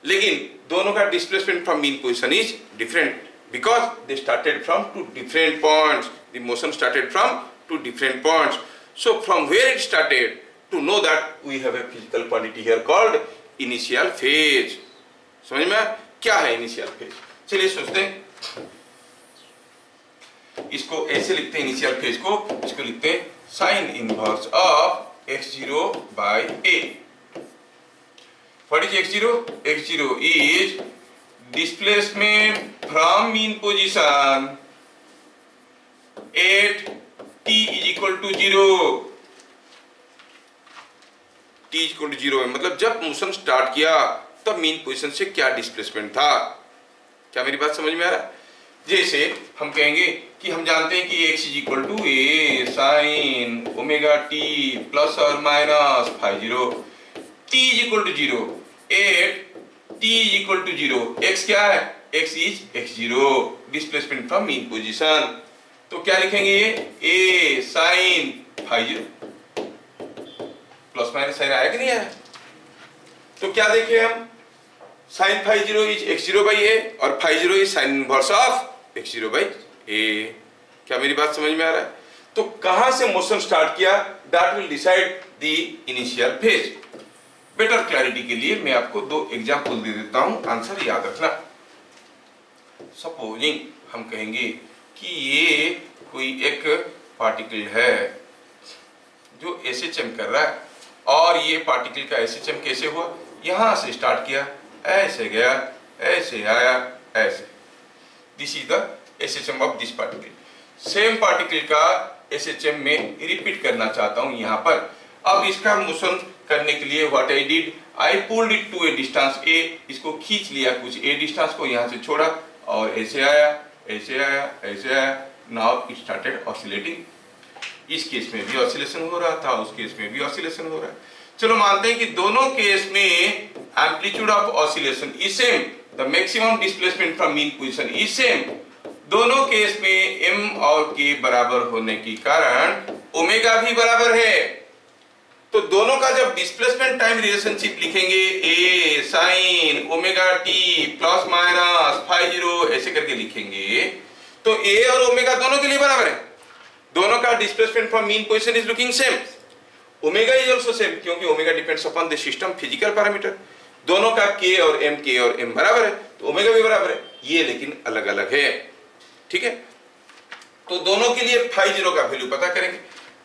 लेकिन दोनों का displacement from mean position is different because they started from two different points. The motion started from two different points. So from where it started, to know that we have a physical quantity here called initial phase. समझ में क्या है initial phase? चलिए सोचते हैं, इसको ऐसे लिखते हैं इनिशियल फेज को, इसको लिखते हैं sign inverse of x0 by a. What is x0? x0 is displacement from mean position at t is equal to 0. t is equal to 0 है, मतलब जब मोशन स्टार्ट किया तब मीन पोजीशन से क्या डिस्प्लेसमेंट था। क्या मेरी बात समझ में आ रहा है? जैसे हम कहेंगे कि हम जानते हैं कि x is equal to a sine omega t plus और minus phi 0, t is equal to 0 at t is equal to 0, x क्या है? x is x0, displacement from mean position. तो क्या लिखेंगे ये? a sine phi 0 plus minus sine आया कि नहीं आया? तो क्या देखें हम? Sine phi 0 is x0 by a और phi 0 is sine inverse of x0 by a। क्या मेरी बात समझ में आ रहा है? तो कहां से मोशन स्टार्ट किया, that will decide the initial phase. Better clarity के लिए मैं आपको दो एग्जांपल दे देता हूं, आंसर याद रखना। सपोजिंग हम कहेंगे कि ये कोई एक पार्टिकल है जो एसएचएम कर रहा है, और ये पार्टिकल का एसएचएम कैसे हुआ? यहां से स्टार्ट किया, ऐसे गया, ऐसे आया, ऐसे। This is the SHM of this particle. Same particle का एसएचएम में रिपीट करना चाहता हूं यहां पर। अब इसका मोशन करने के लिए what I did, I pulled it to a distance a, इसको खींच लिया कुछ a डिस्टेंस को, यहां से छोड़ा और ऐसे आया, ऐसे आया, ऐसे आया। Now it started oscillating. इस केस में भी ऑसिलेशन हो रहा था, उस केस में भी ऑसिलेशन हो रहा है। चलो मानते हैं कि दोनों केस में amplitude of oscillation is same, the maximum displacement from mean position is same. दोनों केस में m और k बराबर होने के कारण ओमेगा भी बराबर है। तो दोनों का जब डिस्प्लेसमेंट टाइम रिलेशनशिप लिखेंगे a sine omega t plus minus phi 0 ऐसे करके लिखेंगे, तो a और ओमेगा दोनों के लिए बराबर है। दोनों का displacement from mean position is looking same. Omega is also same क्योंकि omega depends upon the system physical parameter. दोनों का k और m बराबर है, तो ओमेगा भी बराबर है। ये लेकिन अलग अलग है, ठीक है। तो दोनों के लिए फाइ 0 का वैल्यू पता करेंगे।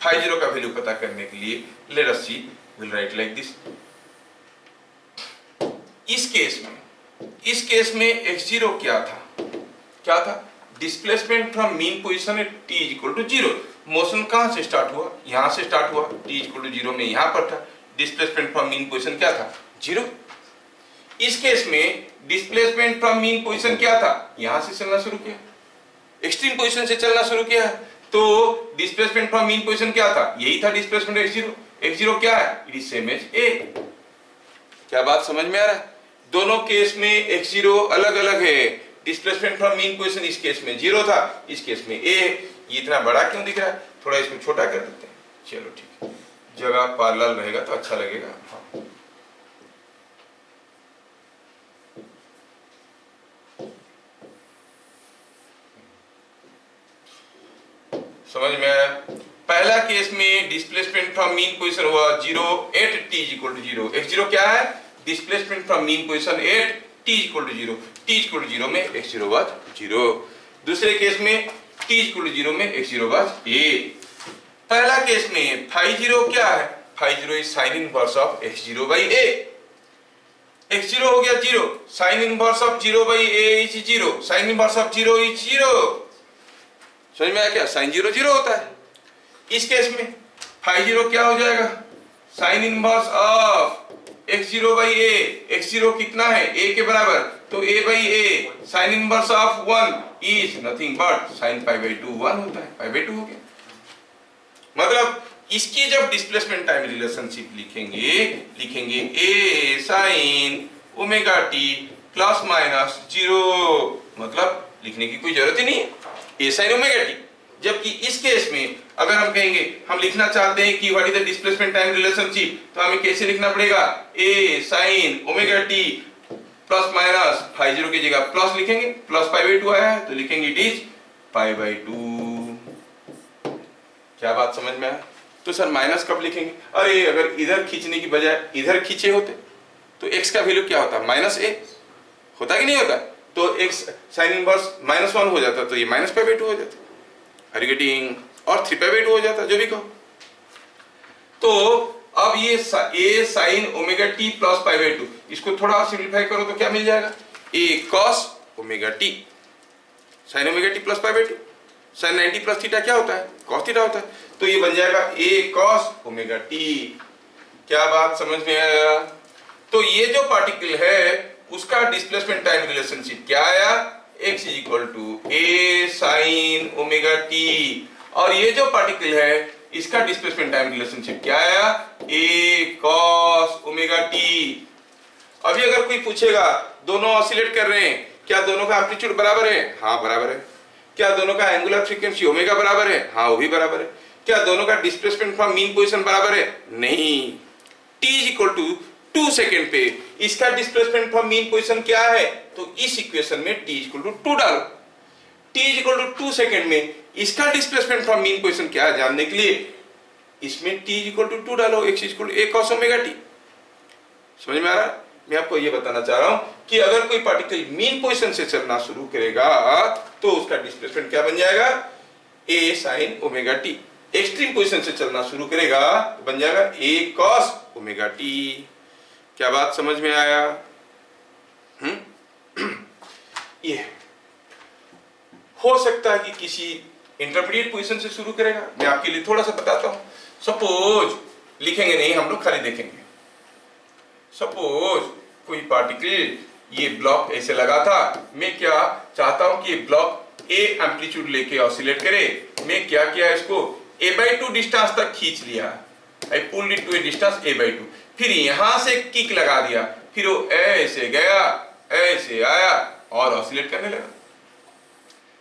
फाइ 0 का वैल्यू पता करने के लिए let us see, will write like this. इस केस में x0 क्या था? क्या था? Displacement from mean position at t is equal to 0। Motion कहां से स्टार्ट हुआ? यहां से स्टार्ट हुआ, t इज इक्वल टू 0 में यहां पर था। डिस्प्लेसमेंट फ्रॉम मीन पोजीशन क्या था? 0। इस केस में डिस्प्लेसमेंट फ्रॉम मीन पोजीशन क्या था, यहां से चलना शुरू किया, एक्सट्रीम पोजीशन से चलना शुरू किया, तो डिस्प्लेसमेंट फ्रॉम मीन पोजीशन क्या था, यही था डिस्प्लेसमेंट x0। x0 क्या है, it is same as a। क्या बात समझ में आ रहा है? दोनों केस में x0 अलग अलग है। डिस्प्लेसमेंट फ्रॉम मीन पोजीशन इस केस में 0 था, इस केस में a। ये इतना बड़ा क्यों दिख रहा है, थोड़ा इसको छोटा कर देते हैं। चलो ठीक है, जगह पैरेलल रहेगा तो अच्छा लगेगा। हाँ। समझ में आया? पहला केस में डिस्प्लेसमेंट फ्रॉम मीन पोजीशन हुआ 0 at t is equal to 0। x0 क्या है, displacement from mean position at t is equal to 0। t is equal to 0 में x0 वाज 0। दूसरे केस में t इज इक्वल टू 0 में x0 was a। पहला case में phi 0 क्या है, phi 0 is sine inverse of x0 by a। x0 हो गया 0, sine inverse of 0 by a is 0, sine inverse of 0 is 0। समझ में आया क्या, साइन 0 0 होता है। इस केस में phi 0 क्या हो जाएगा, sign inverse of x0 by a। x0 कितना है, a के बराबर, तो a by a sign inverse of 1 is nothing but sine pi by 2 1 होता है, पाई बाई 2 हो गया। मतलब इसकी जब डिस्प्लेसमेंट टाइम रिलेशनशिप लिखेंगे a sine omega t plus minus 0, मतलब लिखने की कोई जरूरत ही नहीं है, a साइन ओमेगा t। जबकि इस केस में अगर हम कहेंगे, हम लिखना चाहते हैं कि what is the displacement time relationship, तो हमें कैसे लिखना पड़ेगा, a sine omega t plus minus phi 0 की जगह प्लस लिखेंगे, प्लस पाई बाई 2 आया है तो लिखेंगे इट इज पाई बाई 2। क्या बात समझ में आया? तो सर माइनस कब लिखेंगे, अरे अगर इधर खींचने की बजाय इधर खींचे होते तो x का वैल्यू क्या होता, माइनस a होता कि नहीं होता, तो x साइन इनवर्स माइनस 1 हो जाता, तो ये माइनस पाई बाई 2 हो जाता। Are you getting? और 3 पाई बाई 2 हो जाता, जो भी कहो। तो अब ये a sine omega t plus pi by 2, इसको थोड़ा सिंप्लीफाई करो तो क्या मिल जाएगा, a cos omega t sine omega t plus pi by 2। Sine 90 plus theta क्या होता है, cos थीटा होता है, तो ये बन जाएगा a cos ओमेगा t। क्या बात समझ में आया? तो ये जो पार्टिकल है उसका डिस्प्लेसमेंट टाइम रिलेशनशिप क्या आया, x is equal to a sine omega t, और ये जो पार्टिकल है इसका डिस्प्लेसमेंट टाइम रिलेशनशिप क्या आया, a cos ओमेगा t। अभी अगर कोई पूछेगा दोनों ऑसिलेट कर रहे हैं, क्या दोनों का एम्पलीट्यूड बराबर है, हाँ बराबर है। क्या दोनों का एंगुलर फ्रीक्वेंसी ओमेगा बराबर है, हाँ वो भी बराबर है। क्या दोनों का डिस्प्लेसमेंट फ्रॉम मीन पोजीशन बराबर है, नहीं। t is equal to 2 second पे इसका डिस्प्लेसमेंट फ्रॉम मीन पोजीशन क्या है, तो इस इक्वेशन में t इक्वल टू 2 डालो। t इक्वल टू 2 सेकेंड में इसका डिस्प्लेसमेंट फ्रॉम मीन पोजीशन क्या है जानने के लिए इसमें t इक्वल टू 2 डालो, x equal to a cos omega t। समझ में आ रहा है? मैं आपको ये बताना चाह रहा हूं कि अगर कोई पार्टिकल मीन पोजीशन से चलना शुरू करेगा तो उसका डिस्प्लेसमेंट क्या बन जाएगा, a sine omega t। Extreme position से चलना शुरू करेगा तो बन जाएगा a cos ओमेगा t। क्या बात समझ में आया? ये हो सकता है कि किसी इंटरमीडिएट पोजीशन से शुरू करेगा। मैं आपके लिए थोड़ा सा बताता हूं। सपोज लिखेंगे नहीं, हम लोग खाली देखेंगे। सपोज कोई पार्टिकल ये ब्लॉक ऐसे लगा था, मैं क्या चाहता हूं कि ये ब्लॉक a एम्पलीट्यूड लेके ऑसिलेट करे। मैं क्या किया, इसको a/2 डिस्टेंस तक खींच लिया, I pulled it to a distance a/2, फिर यहां से किक लगा दिया, फिर वो ऐसे गया ऐसे आया और ऑसिलेट करने लगा।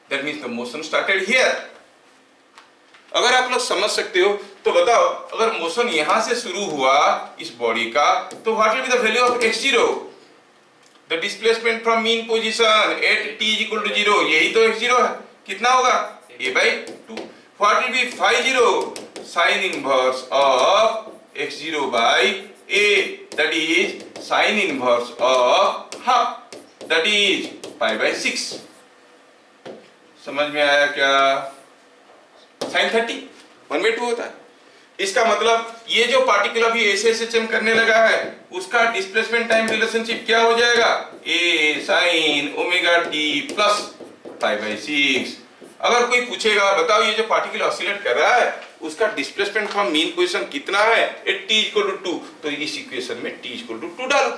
That means the motion started here. अगर आप लोग समझ सकते हो तो बताओ, अगर मोशन यहां से शुरू हुआ इस बॉडी का, तो what will be the value of x0, the displacement from mean position at t equal to 0, यही तो x0 है। कितना होगा, a/2। What will be phi 0, sine inverse of x0 by a, that is sine inverse of half, that is π/6। समझ में आया क्या? Sign 30 1/2 होता है। इसका मतलब ये जो पार्टिकल अभी ऐसे ऐसे चम करने लगा है उसका डिस्प्लेसमेंट टाइम रिलेशनशिप क्या हो जाएगा, a sine omega t plus π/6। अगर कोई पूछेगा बताओ ये जो पार्टिकल ऑसिलेट कर रहा है उसका डिस्प्लेसमेंट फ्रॉम मीन पोजीशन कितना है, t इक्वल टू 2, तो इस इक्वेशन में t इक्वल टू 2 डालो।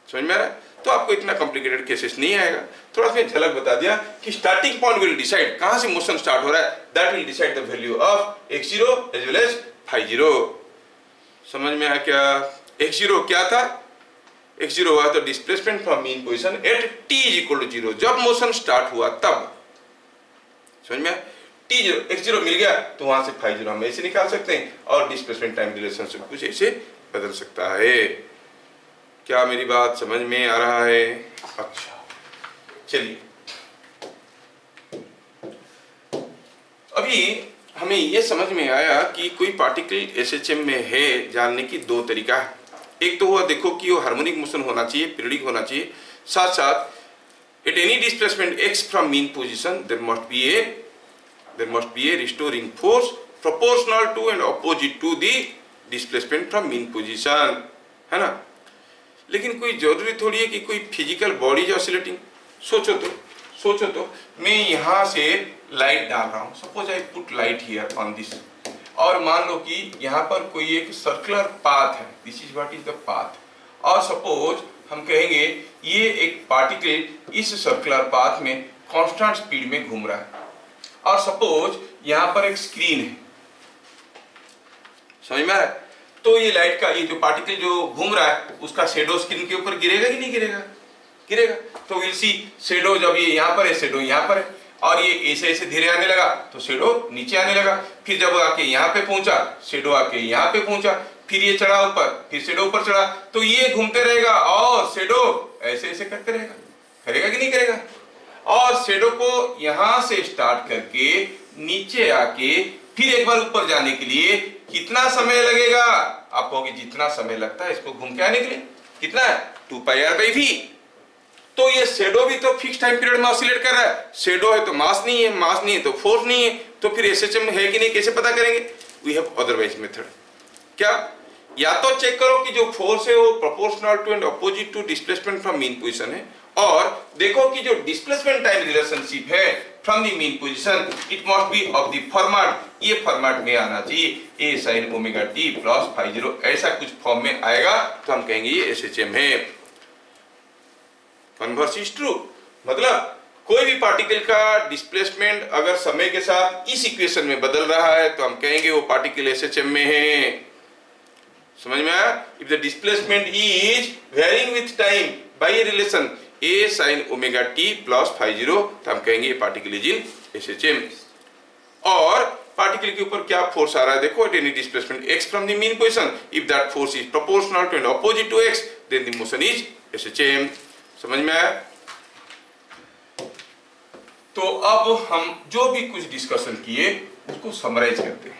समझ में आ रहा है? तो आपको इतना कॉम्प्लिकेटेड केसेस नहीं आएगा। थोड़ा सा झलक बता दिया कि स्टार्टिंग पॉइंट विल डिसाइड, कहां से मोशन स्टार्ट हो रहा है, that will decide the value of x0 as well as φ0। समझ में आया क्या? x0 क्या था? x0 हुआ तो displacement from mean position at t is equal to 0, जब मोशन स्टार्ट हुआ तब। समझ में आया? t0 x0 मिल गया तो वहां से φ0 हम ऐसे निकाल सकते हैं और डिस्प्लेसमेंट टाइम रिलेशनशिप कुछ ऐसे बदल सकता है। क्या मेरी बात समझ में आ रहा है? अच्छा, चलिए अभी हमें यह समझ में आया कि कोई पार्टिकल एसएचएम में है जानने की दो तरीका है। एक तो हुआ देखो कि वो हार्मोनिक मोशन होना चाहिए, पीरियडिक होना चाहिए, साथ साथ at any displacement x from mean position there must be a restoring force proportional to and opposite to the displacement from mean position, है ना? लेकिन कोई जरूरी थोड़ी है कि कोई फिजिकल बॉडी जो ऑसिलेटिंग। सोचो तो मैं यहां से लाइट डाल रहा हूं, suppose I put light here on this, और मान लो कि यहाँ पर कोई एक सर्कुलर पाथ है, this is what is the path, और सपोज हम कहेंगे ये एक पार्टिकल इस सर्कुलर पाथ में कांस्टेंट स्पीड में घूम रहा है, और सपोज यहाँ पर एक स्क्रीन है। समझ में आ रहा है? तो ये लाइट का ये जो पार्टिकल जो घूम रहा है उसका शेडो स्क्रीन के ऊपर गिरेगा कि नहीं गिरेगा? गिरेगा। तो विल सी शेडो, जब ये यहाँ पर है शेडो यहाँ पर है, और ये ऐसे ऐसे धीरे आने लगा तो शेडो नीचे आने लगा, फिर जब आके यहाँ पे पहुंचा शेडो आके यहाँ पे पहुंचा, फिर ये चढ़ा ऊपर, फिर शेडो ऊपर चढ़ा, तो ये घूमते रहेगा और शेडो ऐसे ऐसे करते रहेगा, करेगा कि नहीं करेगा? और शेडो को यहाँ से स्टार्ट करके नीचे आके फिर एक बार ऊपर जाने के लिए कितना समय लगेगा? आप कहोगे जितना समय लगता है इसको घूम के आने के लिए, कितना है? 2πr/v। तो ये शेडो भी तो फिक्स टाइम पीरियड में ऑसिलेट कर रहा है, शेडो है तो मास नहीं है, मास नहीं है तो फोर्स नहीं है, तो फिर एसएचएम है कि नहीं कैसे पता करेंगे? We have otherwise method. क्या? या तो चेक करो कि जो फोर्स है वो proportional to and opposite to displacement from mean position है, और देखो कि जो डिस्प्लेसमेंट टाइम रिलेशनशिप है from the mean position it must be of the format, ये फॉर्मेट में आना चाहिए a sin omega t plus φ0, ऐसा कुछ फॉर्म में आएगा तो हम कहेंगे ये एसएचएम है। कन्वर्स इज ट्रू, मतलब कोई भी पार्टिकल का डिस्प्लेसमेंट अगर समय के साथ इस इक्वेशन में बदल रहा है तो हम कहेंगे वो पार्टिकल एसएचएम में है। समझ में आया? If the displacement is varying with time by a relation a sin omega t plus φ0 तो हम कहेंगे ये पार्टिकल इज इन एसएचएम। और पार्टिकल के ऊपर क्या फोर्स आ रहा है देखो, at any displacement x from the mean position if that force is proportional to and opposite to x then the motion is SHM. समझ में आया? तो अब हम जो भी कुछ डिस्कशन किए उसको समराइज करते हैं।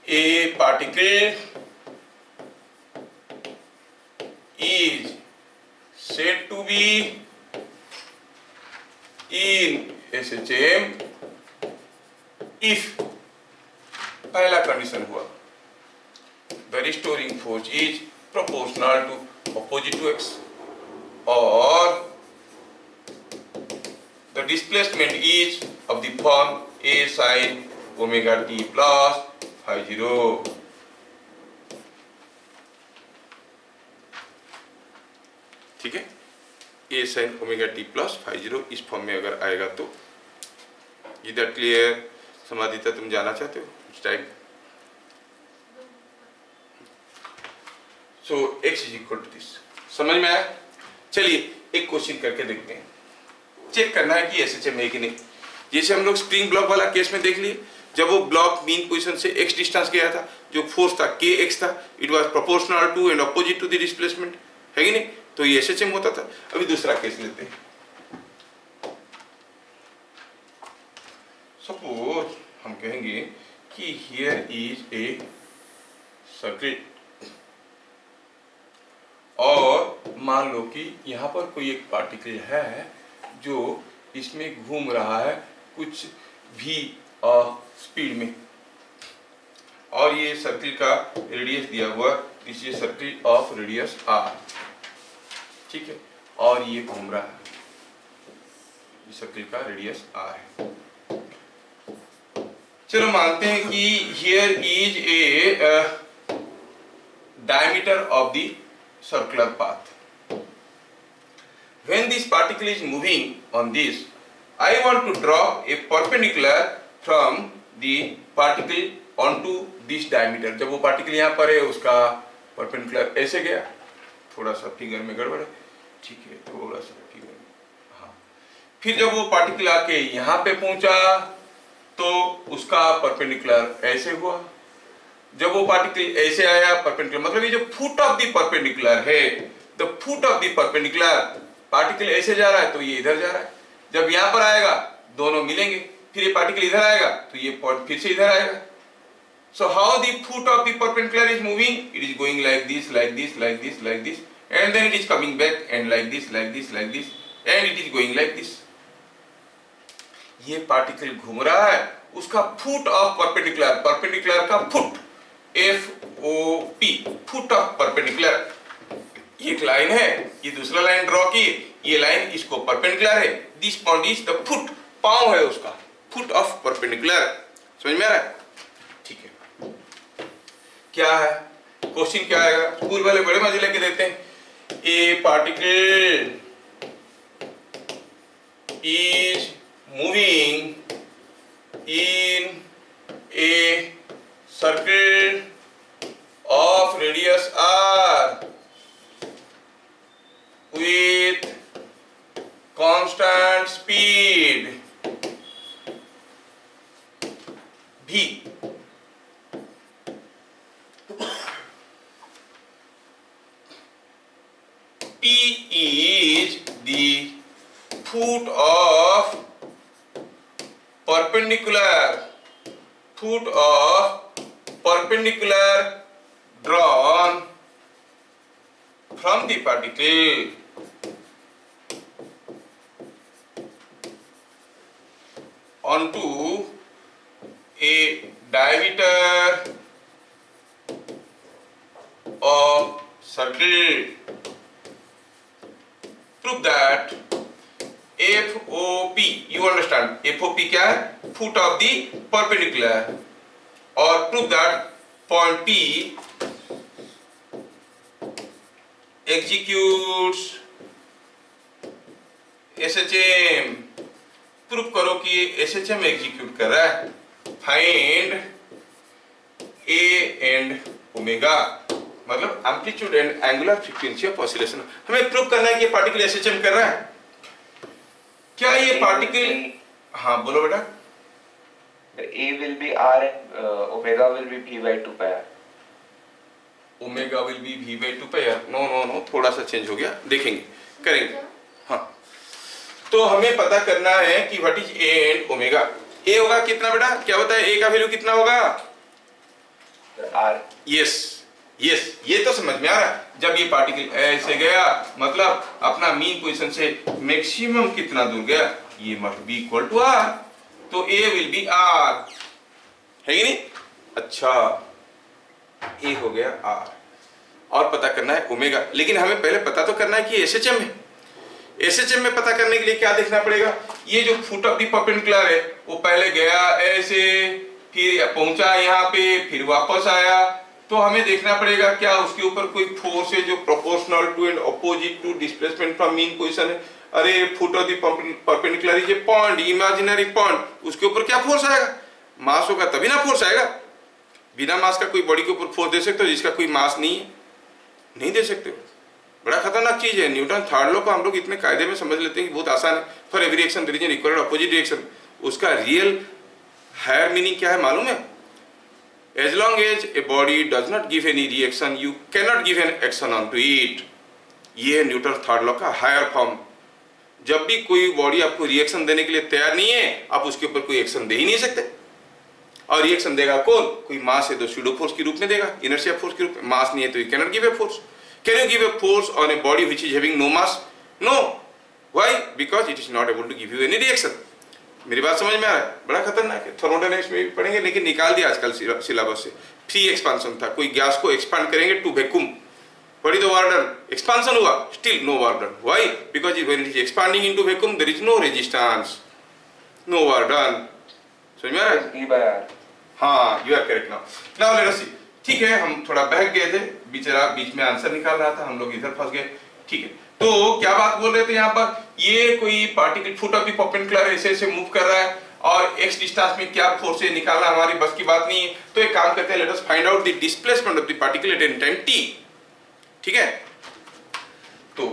ए particle is said to be in SHM if पहला कंडीशन हुआ the restoring force is proportional to opposite to x, or the displacement is of the form a sin omega t plus φ0। ठीक है, a sin omega t plus φ0 इस form में अगर आएगा तो is that clear? समादिता तुम जाना चाहते हो कुछ time? So x is equal to this. समझ में आया? चलिए एक क्वेश्चन करके देखते हैं, चेक करना है कि एसएचएम है कि नहीं। जैसे हम लोग स्प्रिंग ब्लॉक वाला केस में देख लिए, जब वो ब्लॉक मीन पोजीशन से x डिस्टेंस गया था, जो फोर्स था kx था, it was proportional to and opposite to the displacement, है कि नहीं? तो ये एसएचएम होता था। अभी दूसरा केस लेते हैं। सपोज हम कहेंगे कि हियर इज ए सर्किल, और मान लो कि यहाँ पर कोई एक पार्टिकल है जो इसमें घूम रहा है कुछ v स्पीड में, और ये सर्किल का रेडियस दिया हुआ, this is circle of radius r, ठीक है, और ये घूम रहा है, इस सर्किल का रेडियस r है। चलो मानते हैं कि here is a diameter of the circular path. When this particle is moving on this, I want to drop a perpendicular from the particle onto this diameter. जब वो particle यहाँ पर है उसका perpendicular ऐसे गया, थोड़ा सा फिगर में गड़बड़ है, ठीक है, थोड़ा सा फिगर में, हाँ, फिर जब वो particle आके यहाँ पे पहुंचा तो उसका परपेंडिकुलर ऐसे हुआ, जब वो पार्टिकल ऐसे आया परपेंडिकुलर, मतलब ये जो फुट ऑफ द परपेंडिकुलर है, the foot of the perpendicular, particle ऐसे जा रहा है तो ये इधर जा रहा है, जब यहाँ पर आएगा दोनों मिलेंगे, फिर ये पार्टिकल इधर आएगा तो ये पॉइंट फिर से इधर आएगा. So how the foot of the perpendicular is moving, it is going like this, like this, like this, like this, and then it is coming back and like this, like this, like this, and it is going like this. ये particle घूम रहा है, उसका foot of perpendicular, perpendicular का foot, FOP, foot of perpendicular, एक line है, ये दूसरा लाइन ड्रॉ की, ये लाइन इसको परपेंडिकुलर है, this point is the foot, पांव है उसका, फुट ऑफ परपेंडिकुलर. समझ में आ रहा है? ठीक है. क्या है क्वेश्चन, क्या आएगा? स्कूल वाले बड़े मजे लेके देते हैं. ए particle is moving in a circle of radius r with constant speed v. P is the foot of perpendicular drawn from the particle onto a diameter of circle. Prove that FOP, you understand FOP क्या है? Foot of the perpendicular. और prove that point P executes SHM. Prove करो कि SHM execute कर रहा है. Find A and omega, मतलब amplitude and angular frequency of oscillation. हमें प्रूव करना है कि ये पार्टिकल SHM कर रहा है. क्या ये पार्टिकल, हाँ बोलो बेटा. A will be R and omega will be V by 2 pi R. Omega will be V by 2 pi R. No, थोड़ा सा चेंज हो गया, देखेंगे, करेंगे. हाँ, तो हमें पता करना है कि what is A and omega. A होगा कितना बेटा, क्या बताया? A का वैल्यू कितना होगा? R. यस, ये तो समझ में आ रहा है. जब ये पार्टिकल ऐसे गया, मतलब अपना मीन पोजीशन से मैक्सिमम कितना दूर गया, ये must be equal to R. तो A विल बी R, है कि नहीं? अच्छा, A हो गया R, और पता करना है ओमेगा. लेकिन हमें पहले पता तो करना है कि SHM है. SHM में पता करने के लिए क्या देखना पड़ेगा? ये जो फुट ऑफ द परपेंडिकुलर है वो पहले गया ऐसे, फिर पहुंचा यहाँ पे, फिर वापस आया. तो हमें देखना पड़ेगा क्या उसके ऊपर कोई फोर्स है जो proportional to and opposite to displacement from mean position है. अरे foot of the perpendicular is a point, imaginary point, उसके ऊपर क्या फोर्स आएगा? मास होगा तभी ना फोर्स आएगा. बिना मास का कोई बॉडी के ऊपर फोर्स दे सकते हो जिसका कोई मास नहीं है? नहीं दे सकते हो. बड़ा खतरनाक चीज है. न्यूटन थर्ड लॉ को हम लोग इतने कायदे में समझ लेते हैं कि बहुत आसान है. For every reaction there is an equal and opposite reaction. उसका रियल हायर मीनिंग क्या है मालूम है? As long as a body does not give any reaction, you cannot give an action onto it. ये है न्यूटन थर्ड लॉ का higher form. जब भी कोई बॉडी आपको रिएक्शन देने के लिए तैयार नहीं है, आप उसके ऊपर कोई एक्शन दे ही नहीं सकते. और रिएक्शन देगा कौन? कोई मास है तो स्यूडो फोर्स के रूप में देगा, इनर्शिया फोर्स के रूप में. मास नहीं है तो you cannot give a force. Can you give a force on a body which is having no mass? No. Why? Because it is not able to give you any reaction. मेरी बात समझ में आ रहा है? बड़ा खतरनाक है. थर्मोडायनेमिक्स में भी पढ़ेंगे, लेकिन निकाल दिया आजकल सिलेबस से. फ्री एक्सपांशन था. कोई गैस को एक्सपांड करेंगे to vacuum, what is the work done? Expansion हुआ, still no work done. Why? Because when it is expanding into vacuum there is no resistance, no work done. समझ में आ रहा है? E by R. हाँ, you are correct. Now let us see. ठीक है, हम थोड़ा बहक गए थे बेचारा बीच में आंसर निकाल रहा था, हम लोग इधर फंस गए। ठीक है, तो क्या बात बोल रहे थे यहाँ पर, ये कोई particle foot of the perpendicular ऐसे ऐसे मूव कर रहा है और x डिस्टेंस में क्या फोर्स है निकालना हमारी बस की बात नहीं है। तो एक काम करते हैं, let us find out the displacement of the particle at any time t। ठीक है, तो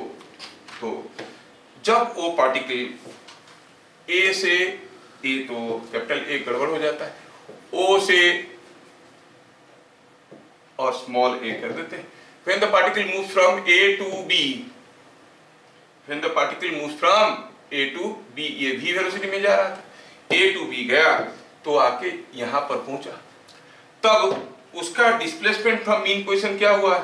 जब वो पार्टिकल a से a, तो कैपिटल A गड़बड़ हो जाता है, O से और स्मॉल a कर देते हैं। When the particle moves from A to B, when the particle moves from A to B, ये v वेलोसिटी में जा रहा था, A to B गया तो आके यहाँ पर पहुंचा, तब उसका डिस्प्लेसमेंट फ्रॉम मीन पोजीशन क्या हुआ,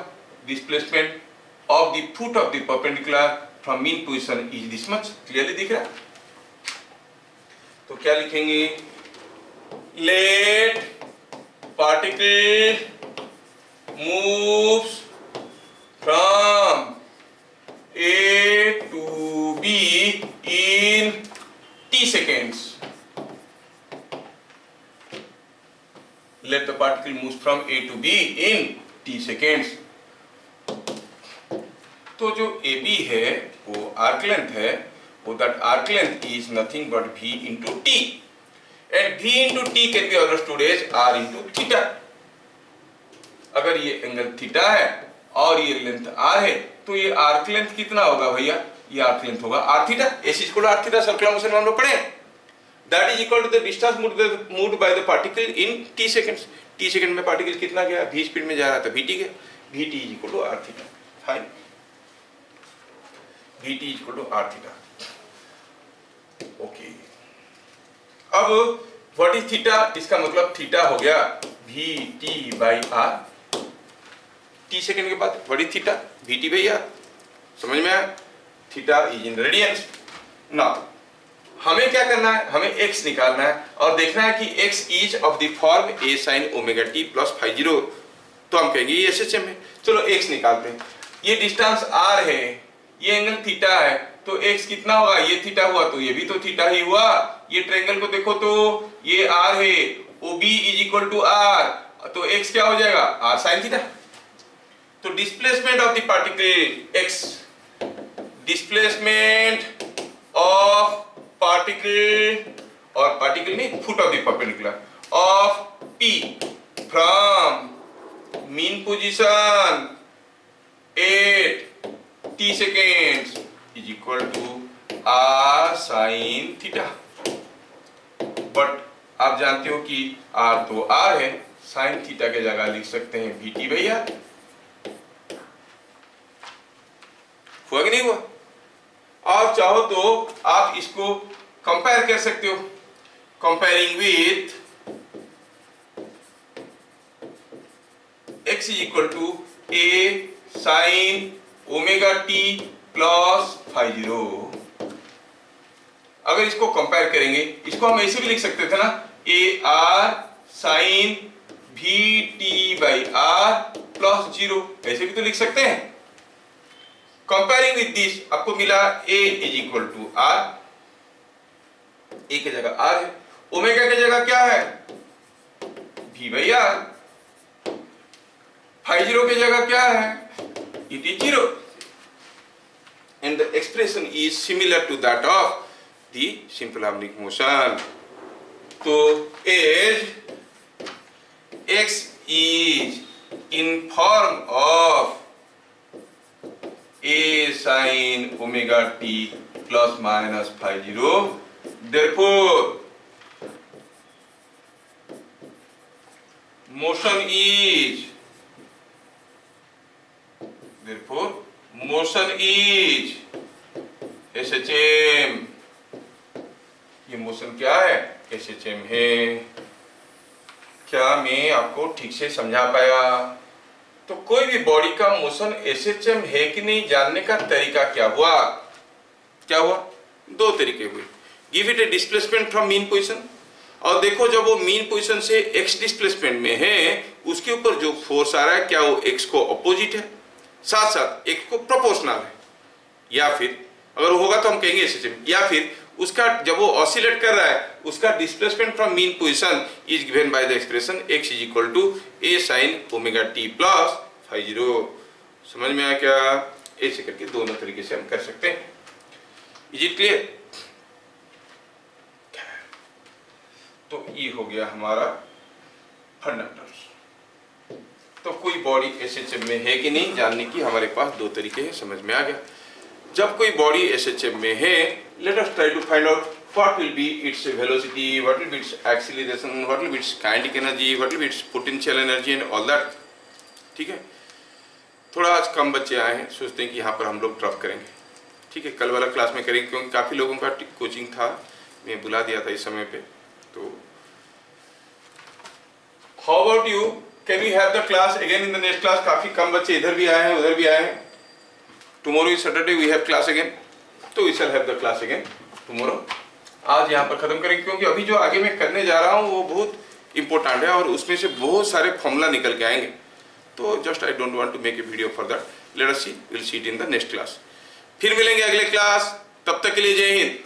displacement of the foot of the perpendicular from mean position is this much. Clearly दिख रहा है? तो क्या लिखेंगे, let particle moves from A to B in t seconds. Let the particle move from A to B in t seconds. तो जो AB है वो arc length है, वो that arc length is nothing but V into T, and V into T can be understood as R into theta. अगर ये angle theta है और ये लेंथ r है तो ये आर्क लेंथ कितना होगा भैया, ये आर्क लेंथ होगा r theta. S is equal to r theta circular motion में हम लोग पढ़े, that is equal to the distance moved by the particle in t seconds. t second में पार्टिकल कितना गया, v स्पीड में जा रहा था, vt गया, vt is equal to r theta. Fine, vt is equal to r theta. Okay, अब what is theta, इसका मतलब थीटा हो गया vt by r। t second के बाद what is theta, vt by r। समझ में आया? Theta is in radians. Now हमें क्या करना है, हमें x निकालना है और देखना है कि x is of the form a sin omega t plus phi 0, तो हम कहेंगे ये SHM है। चलो x निकालते हैं, ये डिस्टेंस r है, ये एंगल थीटा है, तो x कितना होगा, ये थीटा हुआ तो ये भी तो थीटा ही हुआ। ये ट्रायंगल को देखो तो ये r है, OB is equal to r, तो x क्या हो जाएगा, r sin थीटा। तो displacement of the particle x, displacement of particle, और पार्टिकल नहीं foot of the perpendicular of p from mean position at t seconds is equal to r sin theta. But आप जानते हो कि r तो r है, sin theta के जगह लिख सकते हैं vt बाई r। हुआ कि नहीं हुआ? और चाहो तो आप इसको कंपेयर कर सकते हो, comparing with x is equal to a sin omega t plus phi 0। अगर इसको कंपेयर करेंगे, इसको हम ऐसे भी लिख सकते थे ना, a r sin vt by r plus 0, ऐसे भी तो लिख सकते हैं। कंपेयरिंग विद दिस आपको मिला a is equal to r, a की जगह r है, ओमेगा की जगह क्या है, v बाई r, फाइ 0 की जगह क्या है, it is 0, and the expression is similar to that of the simple harmonic motion. तो as x is in form of a sin omega t plus minus phi 0, therefore motion is SHM। ये motion क्या है, SHM है। क्या मैं आपको ठीक से समझा पाया? तो कोई भी बॉडी का मोशन SHM है कि नहीं जानने का तरीका क्या हुआ, दो तरीके हुए, give it A displacement from mean position, और देखो जब वो मीन पोजीशन से x डिस्प्लेसमेंट में है उसके ऊपर जो फोर्स आ रहा है क्या वो x को अपोजिट है, साथ साथ x को प्रोपोर्शनल है, या फिर अगर होगा तो हम कहेंगे SHM, या फिर उसका जब वो ऑसिलेट कर रहा है उसका displacement from mean position is given by the expression x is equal to a sin omega t plus 50 समझ में आया क्या? ऐसे करके दोनों तरीके से हम कर सकते हैं। Is it clear? तो ये हो गया हमारा फंडामेंटल्स। तो कोई बॉडी एसएचएम में है कि नहीं जानने की हमारे पास दो तरीके हैं, समझ में आ गया। जब कोई बॉडी एसएचएम में है, let us try to find out what will be its velocity, what will be its acceleration, what will be its kinetic energy, what will be its potential energy and all that। ठीक है, थोड़ा आज कम बच्चे आए हैं, सोचते हैं कि यहाँ पर हम लोग ड्रॉप करेंगे। ठीक है, कल वाला क्लास में करेंगे क्योंकि काफ़ी लोगों का कोचिंग था, मैं बुला दिया था इस समय पे। तो how about you, can we have the class again in the next class? काफ़ी कम बच्चे इधर भी आए हैं उधर भी आए हैं। Tomorrow is Saturday, we have class again, तो we shall have the class again tomorrow. आज यहाँ पर खत्म करेंगे क्योंकि अभी जो आगे मैं करने जा रहा हूँ वो बहुत इंपॉर्टेंट है और उसमें से बहुत सारे फॉर्मूला निकल के आएंगे। तो just I don't want to make a video for that. Let us see, will see it in the next class. फिर मिलेंगे अगले क्लास, तब तक के लिए जय हिंद।